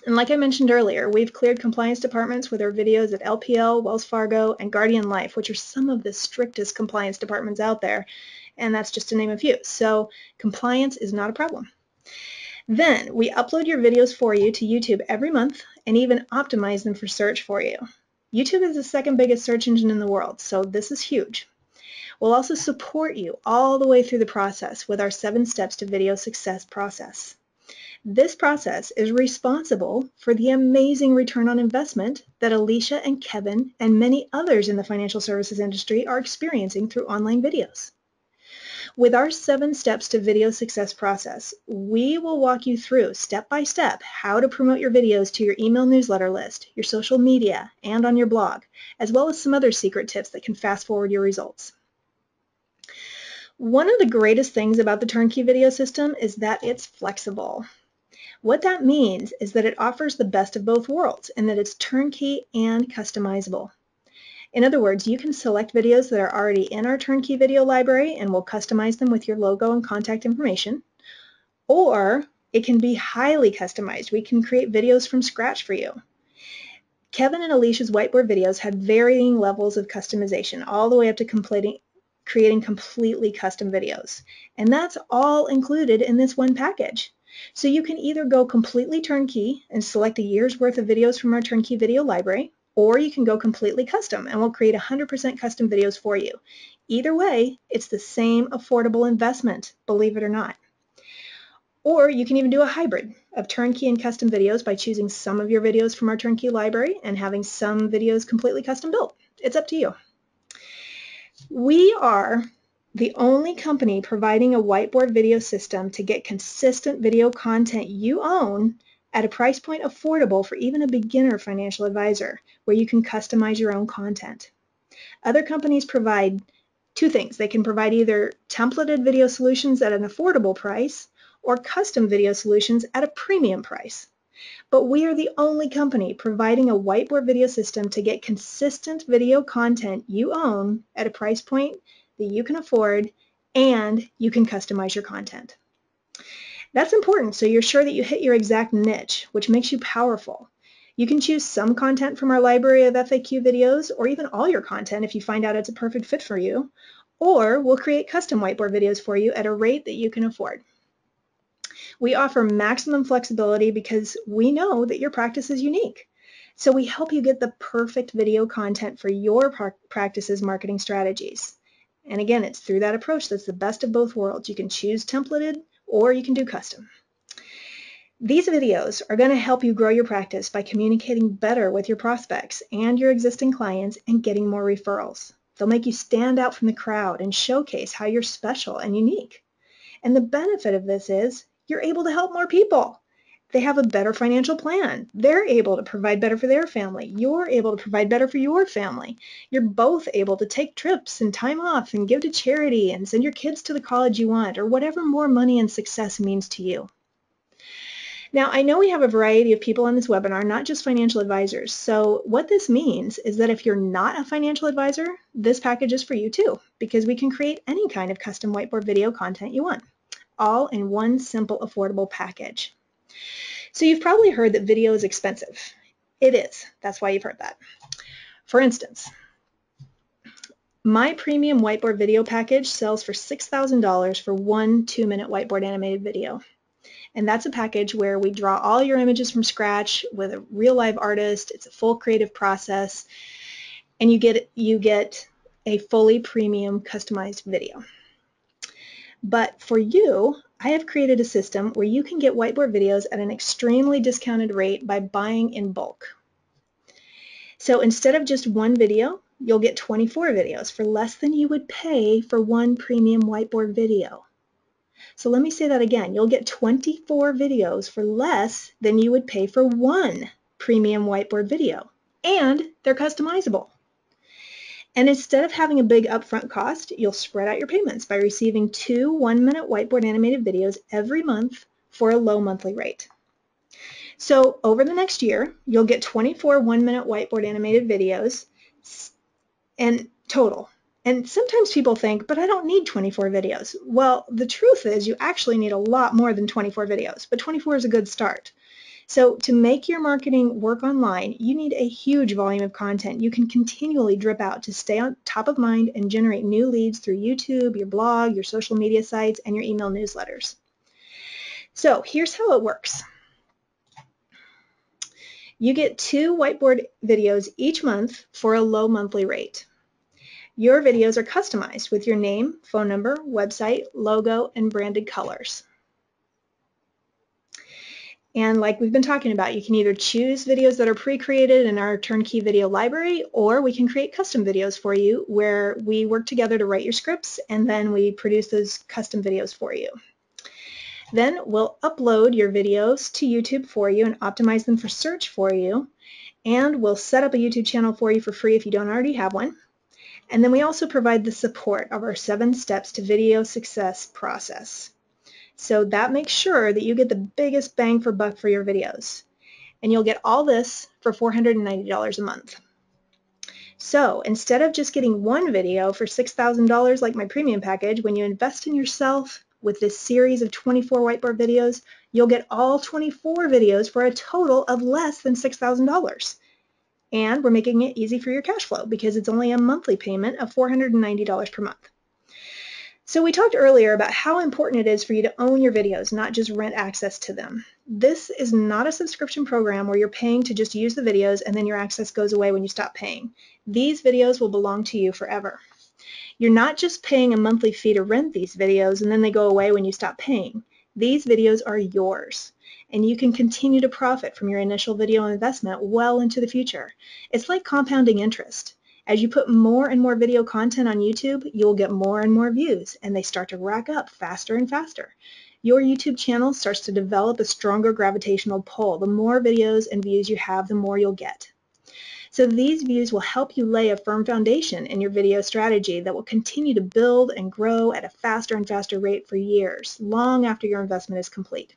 And like I mentioned earlier, we've cleared compliance departments with our videos at LPL, Wells Fargo, and Guardian Life, which are some of the strictest compliance departments out there, and that's just to name a few. So compliance is not a problem. Then we upload your videos for you to YouTube every month and even optimize them for search for you. YouTube is the second biggest search engine in the world, so this is huge. We'll also support you all the way through the process with our 7 steps to video success process. This process is responsible for the amazing return on investment that Alicia and Kevin and many others in the financial services industry are experiencing through online videos. With our 7 steps to video success process, we will walk you through step by step how to promote your videos to your email newsletter list, your social media, and on your blog, as well as some other secret tips that can fast forward your results. One of the greatest things about the Turnkey video system is that it's flexible. What that means is that it offers the best of both worlds and that it's turnkey and customizable. In other words, you can select videos that are already in our Turnkey video library and we'll customize them with your logo and contact information. Or it can be highly customized. We can create videos from scratch for you. Kevin and Alicia's whiteboard videos had varying levels of customization, all the way up to creating completely custom videos. And that's all included in this one package. So you can either go completely turnkey and select a year's worth of videos from our Turnkey video library, or you can go completely custom and we'll create 100% custom videos for you. Either way, it's the same affordable investment, believe it or not. Or you can even do a hybrid of turnkey and custom videos by choosing some of your videos from our Turnkey library and having some videos completely custom built. It's up to you. We are the only company providing a whiteboard video system to get consistent video content you own at a price point affordable for even a beginner financial advisor, where you can customize your own content. Other companies provide 2 things. They can provide either templated video solutions at an affordable price or custom video solutions at a premium price. But we are the only company providing a whiteboard video system to get consistent video content you own at a price point that you can afford and you can customize your content. That's important so you're sure that you hit your exact niche, which makes you powerful. You can choose some content from our library of FAQ videos or even all your content if you find out it's a perfect fit for you, or we'll create custom whiteboard videos for you at a rate that you can afford. We offer maximum flexibility because we know that your practice is unique. So we help you get the perfect video content for your practice's marketing strategies. And again, it's through that approach that's the best of both worlds. You can choose templated or you can do custom. These videos are going to help you grow your practice by communicating better with your prospects and your existing clients and getting more referrals. They'll make you stand out from the crowd and showcase how you're special and unique. And the benefit of this is you're able to help more people. They have a better financial plan. They're able to provide better for their family. You're able to provide better for your family. You're both able to take trips and time off and give to charity and send your kids to the college you want or whatever more money and success means to you. Now, I know we have a variety of people on this webinar, not just financial advisors. So what this means is that if you're not a financial advisor, this package is for you too, because we can create any kind of custom whiteboard video content you want, all in one simple, affordable package. So you've probably heard that video is expensive. It is. That's why you've heard that. For instance, my premium whiteboard video package sells for $6,000 for one 2-minute whiteboard animated video. And that's a package where we draw all your images from scratch with a real live artist. It's a full creative process, and you get a fully premium customized video. But for you, I have created a system where you can get whiteboard videos at an extremely discounted rate by buying in bulk. So instead of just one video, you'll get 24 videos for less than you would pay for one premium whiteboard video. So let me say that again. You'll get 24 videos for less than you would pay for one premium whiteboard video. and they're customizable. And instead of having a big upfront cost, you'll spread out your payments by receiving 2 one-minute whiteboard animated videos every month for a low monthly rate. So over the next year, you'll get 24 one-minute whiteboard animated videos and total. And sometimes people think, but I don't need 24 videos. Well, the truth is you actually need a lot more than 24 videos, but 24 is a good start. So to make your marketing work online, you need a huge volume of content you can continually drip out to stay on top of mind and generate new leads through YouTube, your blog, your social media sites, and your email newsletters. So here's how it works. You get 2 whiteboard videos each month for a low monthly rate. Your videos are customized with your name, phone number, website, logo, and branded colors. And like we've been talking about, you can either choose videos that are pre-created in our Turnkey video library, or we can create custom videos for you where we work together to write your scripts and then we produce those custom videos for you. Then we'll upload your videos to YouTube for you and optimize them for search for you. And we'll set up a YouTube channel for you for free if you don't already have one. And then we also provide the support of our 7 steps to video success process. So that makes sure that you get the biggest bang for buck for your videos. And you'll get all this for $490 a month. So instead of just getting one video for $6,000 like my premium package, when you invest in yourself with this series of 24 whiteboard videos, you'll get all 24 videos for a total of less than $6,000. And we're making it easy for your cash flow because it's only a monthly payment of $490 per month. So we talked earlier about how important it is for you to own your videos, not just rent access to them. This is not a subscription program where you're paying to just use the videos and then your access goes away when you stop paying. These videos will belong to you forever. You're not just paying a monthly fee to rent these videos and then they go away when you stop paying. These videos are yours, and you can continue to profit from your initial video investment well into the future. It's like compounding interest. As you put more and more video content on YouTube, you'll get more and more views, and they start to rack up faster and faster. Your YouTube channel starts to develop a stronger gravitational pull. The more videos and views you have, the more you'll get. So these views will help you lay a firm foundation in your video strategy that will continue to build and grow at a faster and faster rate for years, long after your investment is complete.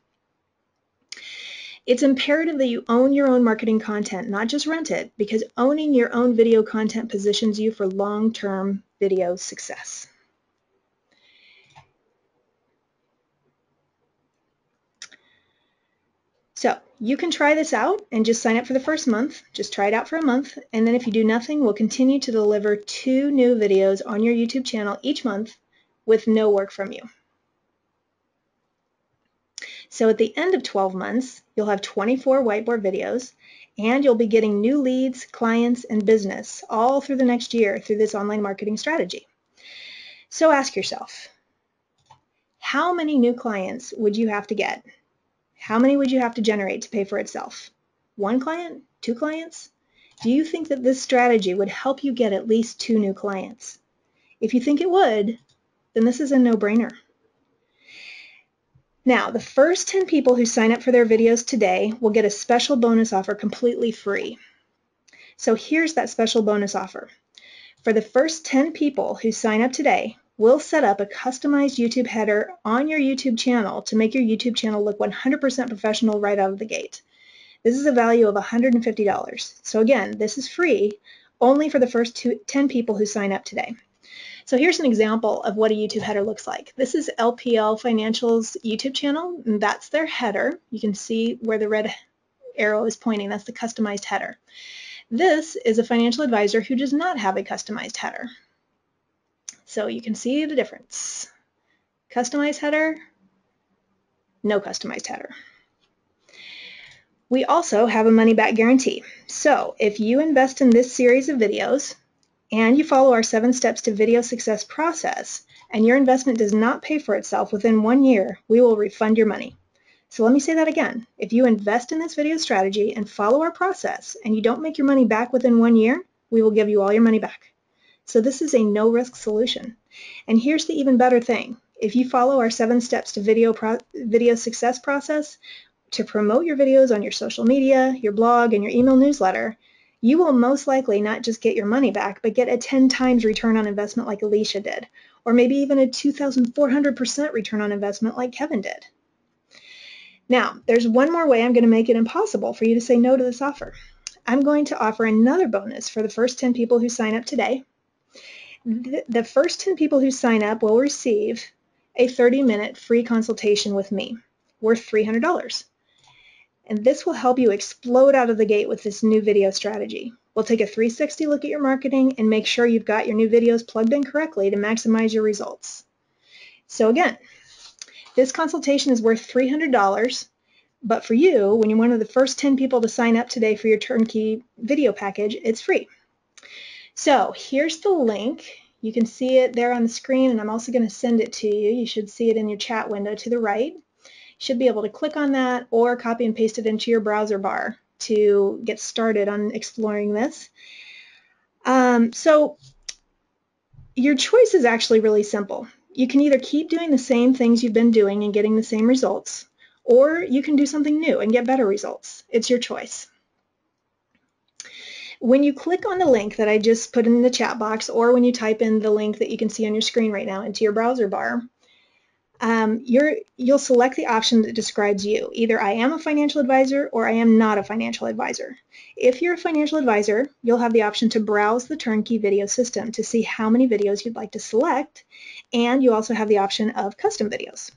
It's imperative that you own your own marketing content, not just rent it, because owning your own video content positions you for long-term video success. So you can try this out and just sign up for the first month. Just try it out for a month, and then if you do nothing, we'll continue to deliver 2 new videos on your YouTube channel each month with no work from you. So at the end of 12 months, you'll have 24 whiteboard videos, and you'll be getting new leads, clients, and business all through the next year through this online marketing strategy. So ask yourself, how many new clients would you have to get? How many would you have to generate to pay for itself? 1 client? 2 clients? Do you think that this strategy would help you get at least 2 new clients? If you think it would, then this is a no-brainer. Now, the first 10 people who sign up for their videos today will get a special bonus offer completely free. So here's that special bonus offer. For the first 10 people who sign up today, we'll set up a customized YouTube header on your YouTube channel to make your YouTube channel look 100% professional right out of the gate. This is a value of $150. So again, this is free only for the first 10 people who sign up today. So here's an example of what a YouTube header looks like. This is LPL Financial's YouTube channel, and that's their header. You can see where the red arrow is pointing. That's the customized header. This is a financial advisor who does not have a customized header. So you can see the difference. Customized header, no customized header. We also have a money-back guarantee. So if you invest in this series of videos, and you follow our 7 steps to video success process, and your investment does not pay for itself within 1 year, we will refund your money. So let me say that again. If you invest in this video strategy and follow our process, and you don't make your money back within 1 year, we will give you all your money back. So this is a no-risk solution. And here's the even better thing. If you follow our 7 steps to video success process to promote your videos on your social media, your blog, and your email newsletter, you will most likely not just get your money back, but get a 10 times return on investment like Alicia did, or maybe even a 2,400% return on investment like Kevin did. Now, there's one more way I'm going to make it impossible for you to say no to this offer. I'm going to offer another bonus for the first 10 people who sign up today. The first 10 people who sign up will receive a 30-minute free consultation with me, worth $300. And this will help you explode out of the gate with this new video strategy. We'll take a 360 look at your marketing and make sure you've got your new videos plugged in correctly to maximize your results. So again, this consultation is worth $300, but for you, when you're one of the first 10 people to sign up today for your turnkey video package, it's free. So here's the link. You can see it there on the screen, and I'm also going to send it to you. You should see it in your chat window to the right. You should be able to click on that or copy and paste it into your browser bar to get started on exploring this. So your choice is actually really simple. You can either keep doing the same things you've been doing and getting the same results, or you can do something new and get better results. It's your choice. When you click on the link that I just put in the chat box, or when you type in the link that you can see on your screen right now into your browser bar, you'll select the option that describes you. Either I am a financial advisor or I am not a financial advisor. If you're a financial advisor, you'll have the option to browse the Turnkey video system to see how many videos you'd like to select, and you also have the option of custom videos.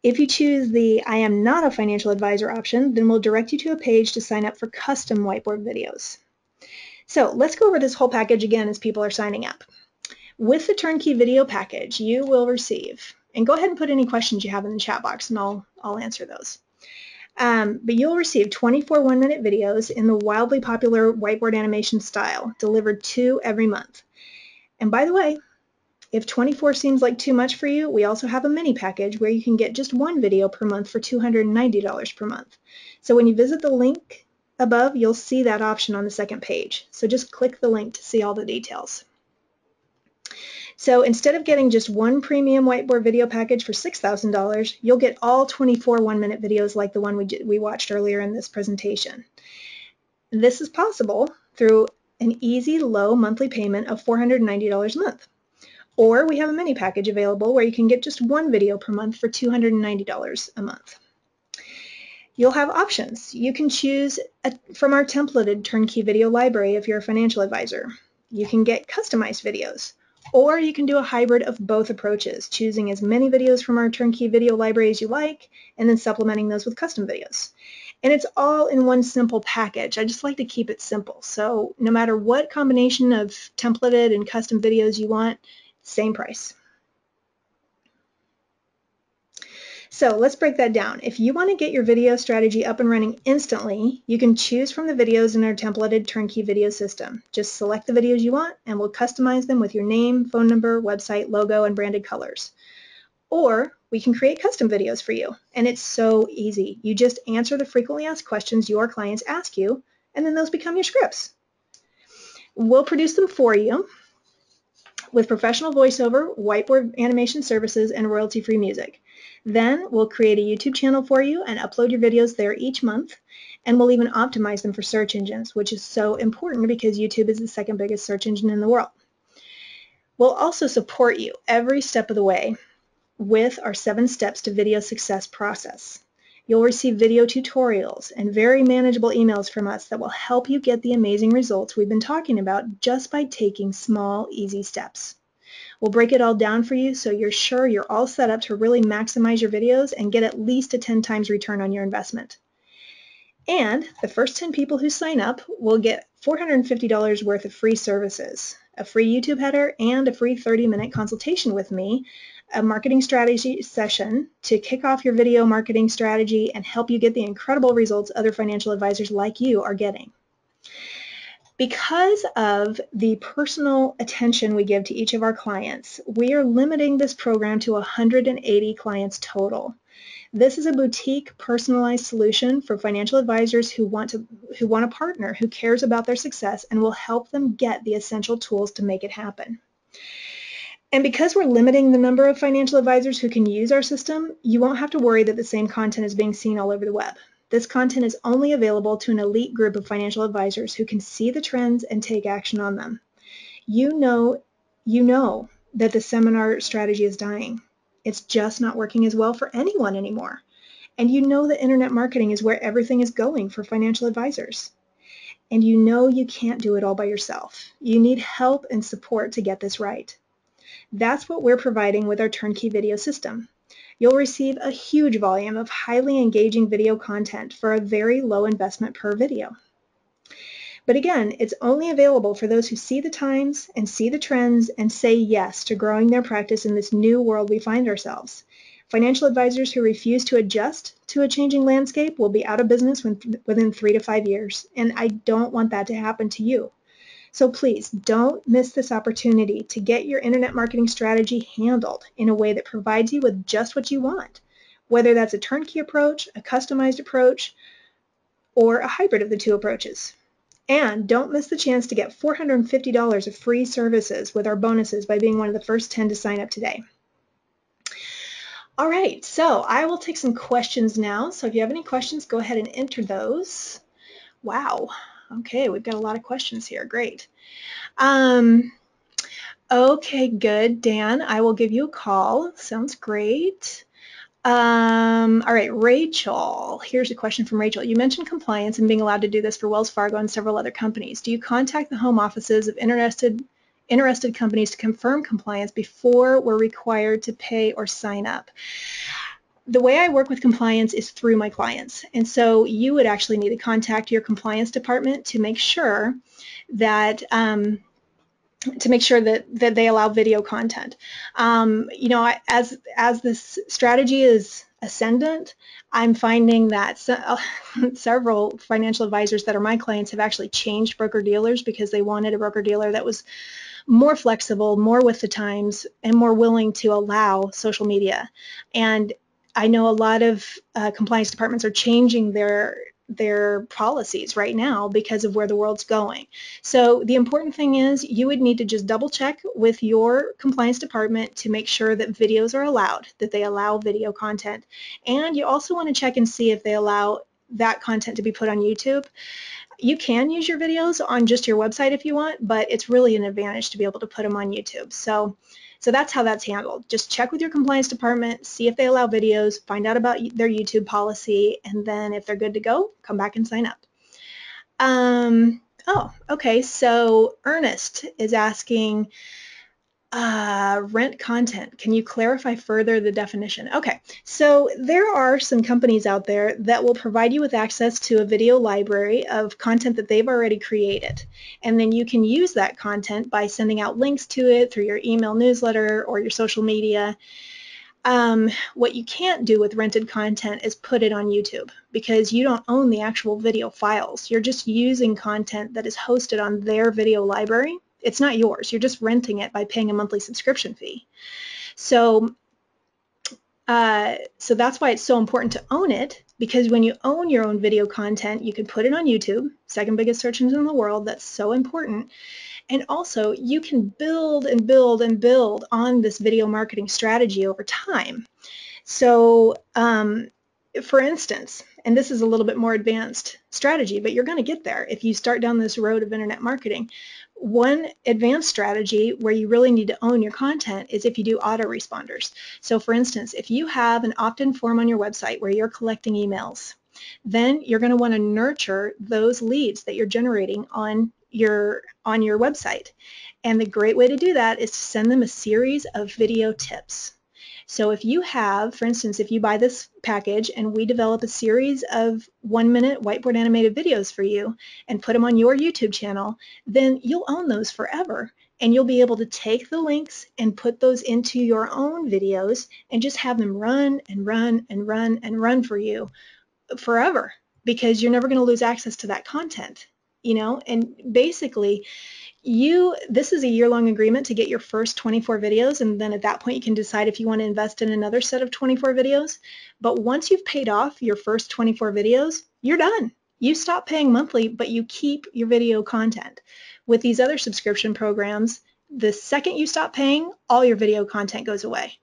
If you choose the I am not a financial advisor option, then we'll direct you to a page to sign up for custom whiteboard videos. So let's go over this whole package again as people are signing up. With the Turnkey video package, you will receive, and go ahead and put any questions you have in the chat box and I'll answer those. But you'll receive 24 one-minute videos in the wildly popular whiteboard animation style, delivered 2 every month. And by the way, if 24 seems like too much for you, we also have a mini package where you can get just 1 video per month for $290 per month. So when you visit the link above, you'll see that option on the second page. So just click the link to see all the details. So instead of getting just 1 premium whiteboard video package for $6,000, you'll get all 24 one-minute videos like the one we watched earlier in this presentation. This is possible through an easy, low monthly payment of $490 a month. Or we have a mini package available where you can get just 1 video per month for $290 a month. You'll have options. You can choose from our templated Turnkey video library if you're a financial advisor. You can get customized videos, or you can do a hybrid of both approaches, choosing as many videos from our Turnkey video library as you like, and then supplementing those with custom videos. And it's all in one simple package. I just like to keep it simple. So no matter what combination of templated and custom videos you want, same price. So let's break that down. If you want to get your video strategy up and running instantly, you can choose from the videos in our templated Turnkey video system. Just select the videos you want and we'll customize them with your name, phone number, website, logo, and branded colors. Or we can create custom videos for you, and it's so easy. You just answer the frequently asked questions your clients ask you, and then those become your scripts. We'll produce them for you with professional voiceover, whiteboard animation services, and royalty-free music. Then we'll create a YouTube channel for you and upload your videos there each month, and we'll even optimize them for search engines, which is so important because YouTube is the second biggest search engine in the world. We'll also support you every step of the way with our 7 steps to video success process. You'll receive video tutorials and very manageable emails from us that will help you get the amazing results we've been talking about just by taking small, easy steps. We'll break it all down for you so you're sure you're all set up to really maximize your videos and get at least a 10 times return on your investment. And the first 10 people who sign up will get $450 worth of free services, a free YouTube header, and a free 30-minute consultation with me, a marketing strategy session to kick off your video marketing strategy and help you get the incredible results other financial advisors like you are getting. Because of the personal attention we give to each of our clients, we are limiting this program to 180 clients total. This is a boutique, personalized solution for financial advisors who want a partner who cares about their success and will help them get the essential tools to make it happen. And because we're limiting the number of financial advisors who can use our system, you won't have to worry that the same content is being seen all over the web. This content is only available to an elite group of financial advisors who can see the trends and take action on them. You know that the seminar strategy is dying. It's just not working as well for anyone anymore. And you know that internet marketing is where everything is going for financial advisors. And you know you can't do it all by yourself. You need help and support to get this right. That's what we're providing with our Turnkey video system. You'll receive a huge volume of highly engaging video content for a very low investment per video. But again, it's only available for those who see the times and see the trends and say yes to growing their practice in this new world we find ourselves. Financial advisors who refuse to adjust to a changing landscape will be out of business within 3 to 5 years, and I don't want that to happen to you. So please don't miss this opportunity to get your internet marketing strategy handled in a way that provides you with just what you want, whether that's a turnkey approach, a customized approach, or a hybrid of the two approaches. And don't miss the chance to get $450 of free services with our bonuses by being one of the first 10 to sign up today. All right, so I will take some questions now. So if you have any questions, go ahead and enter those. Wow. Okay, we've got a lot of questions here. Great. Okay, good. Dan, I will give you a call. Sounds great. All right, Rachel. Here's a question from Rachel. You mentioned compliance and being allowed to do this for Wells Fargo and several other companies. Do you contact the home offices of interested companies to confirm compliance before we're required to pay or sign up? The way I work with compliance is through my clients, and so you would actually need to contact your compliance department to make sure that they allow video content. You know, as this strategy is ascendant, I'm finding that several financial advisors that are my clients have actually changed broker-dealers because they wanted a broker-dealer that was more flexible, more with the times, and more willing to allow social media. And I know a lot of compliance departments are changing their policies right now because of where the world's going. So the important thing is you would need to just double check with your compliance department to make sure that videos are allowed, that they allow video content. And you also want to check and see if they allow that content to be put on YouTube. You can use your videos on just your website if you want, but it's really an advantage to be able to put them on YouTube. So that's how that's handled. Just check with your compliance department, see if they allow videos, find out about their YouTube policy, and then if they're good to go, come back and sign up. Oh, okay, so Ernest is asking, rent content. Can you clarify further the definition? Okay, so there are some companies out there that will provide you with access to a video library of content that they've already created. And then you can use that content by sending out links to it through your email newsletter or your social media. What you can't do with rented content is put it on YouTube because you don't own the actual video files. You're just using content that is hosted on their video library. It's not yours. You're just renting it by paying a monthly subscription fee. So that's why it's so important to own it, because when you own your own video content, you can put it on YouTube, second biggest search engine in the world. That's so important. And also, you can build and build and build on this video marketing strategy over time. So, for instance, and this is a little bit more advanced strategy, but you're going to get there if you start down this road of internet marketing. One advanced strategy where you really need to own your content is if you do autoresponders. So for instance, if you have an opt-in form on your website where you're collecting emails, then you're going to want to nurture those leads that you're generating on your website. And the great way to do that is to send them a series of video tips. So if you have, for instance, if you buy this package and we develop a series of 1-minute whiteboard animated videos for you and put them on your YouTube channel, then you'll own those forever. And you'll be able to take the links and put those into your own videos and just have them run and run and run and run for you forever, because you're never going to lose access to that content, you know. And basically, this is a year-long agreement to get your first 24 videos, and then at that point you can decide if you want to invest in another set of 24 videos. But once you've paid off your first 24 videos, you're done. You stop paying monthly, but you keep your video content. With these other subscription programs, the second you stop paying, all your video content goes away.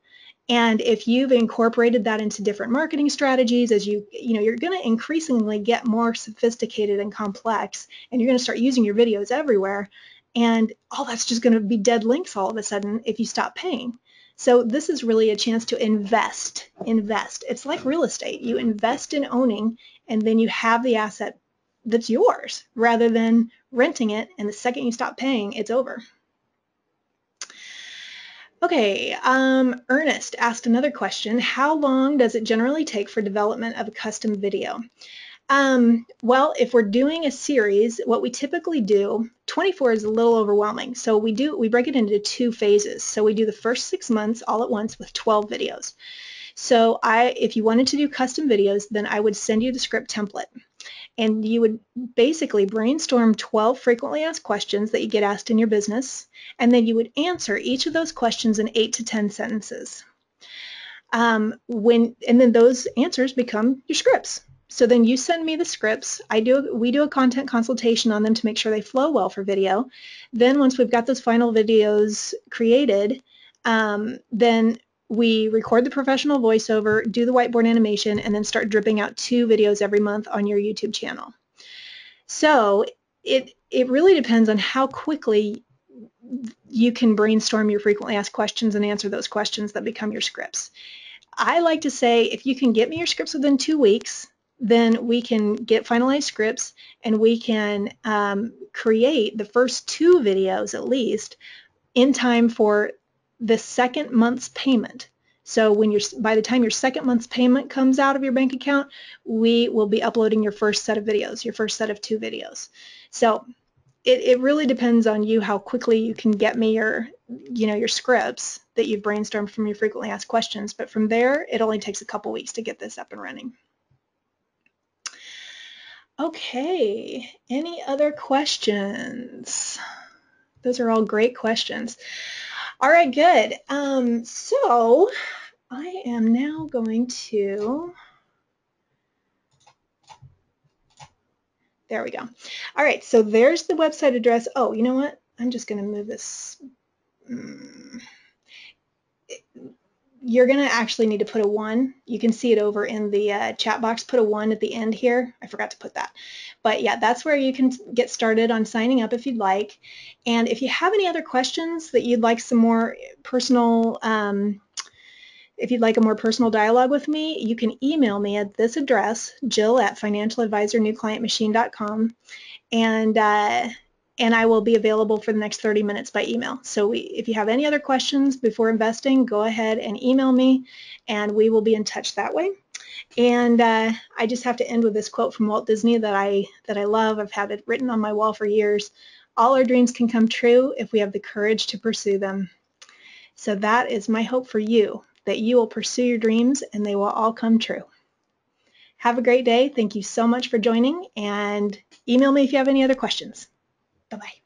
And if you've incorporated that into different marketing strategies, as you're going to increasingly get more sophisticated and complex, and you're going to start using your videos everywhere, and all that's just going to be dead links all of a sudden if you stop paying. So this is really a chance to invest. It's like real estate. You invest in owning, and then you have the asset that's yours rather than renting it, and the second you stop paying, it's over. Okay, Ernest asked another question. How long does it generally take for development of a custom video? Well, if we're doing a series, what we typically do, 24 is a little overwhelming. So we break it into 2 phases. So we do the first 6 months all at once with 12 videos. So if you wanted to do custom videos, then I would send you the script template. And you would basically brainstorm 12 frequently asked questions that you get asked in your business, and then you would answer each of those questions in 8 to 10 sentences. And then those answers become your scripts. So then you send me the scripts. We do a content consultation on them to make sure they flow well for video. Then once we've got those final videos created, then we record the professional voiceover, do the whiteboard animation, and then start dripping out 2 videos every month on your YouTube channel. So it really depends on how quickly you can brainstorm your frequently asked questions and answer those questions that become your scripts. I like to say if you can get me your scripts within 2 weeks, then we can get finalized scripts and we can create the first 2 videos at least in time for the second month's payment. So by the time your second month's payment comes out of your bank account, we will be uploading your first set of videos, your first set of 2 videos. So it really depends on you how quickly you can get me your scripts that you've brainstormed from your frequently asked questions. But from there, it only takes a couple weeks to get this up and running. Okay, any other questions? Those are all great questions. All right, good. So I am now going to, there we go. All right, so there's the website address. Oh, you know what? I'm just going to move this. You're going to actually need to put a 1. You can see it over in the chat box. Put a 1 at the end here. I forgot to put that. But yeah, that's where you can get started on signing up if you'd like. And if you have any other questions that you'd like some more personal, if you'd like a more personal dialogue with me, you can email me at this address, jill@financialadvisornewclientmachine.com. And I will be available for the next 30 minutes by email. So if you have any other questions before investing, go ahead and email me, and we will be in touch that way. And I just have to end with this quote from Walt Disney that I love. I've had it written on my wall for years. All our dreams can come true if we have the courage to pursue them. So that is my hope for you, that you will pursue your dreams and they will all come true. Have a great day. Thank you so much for joining, and email me if you have any other questions. Bye-bye.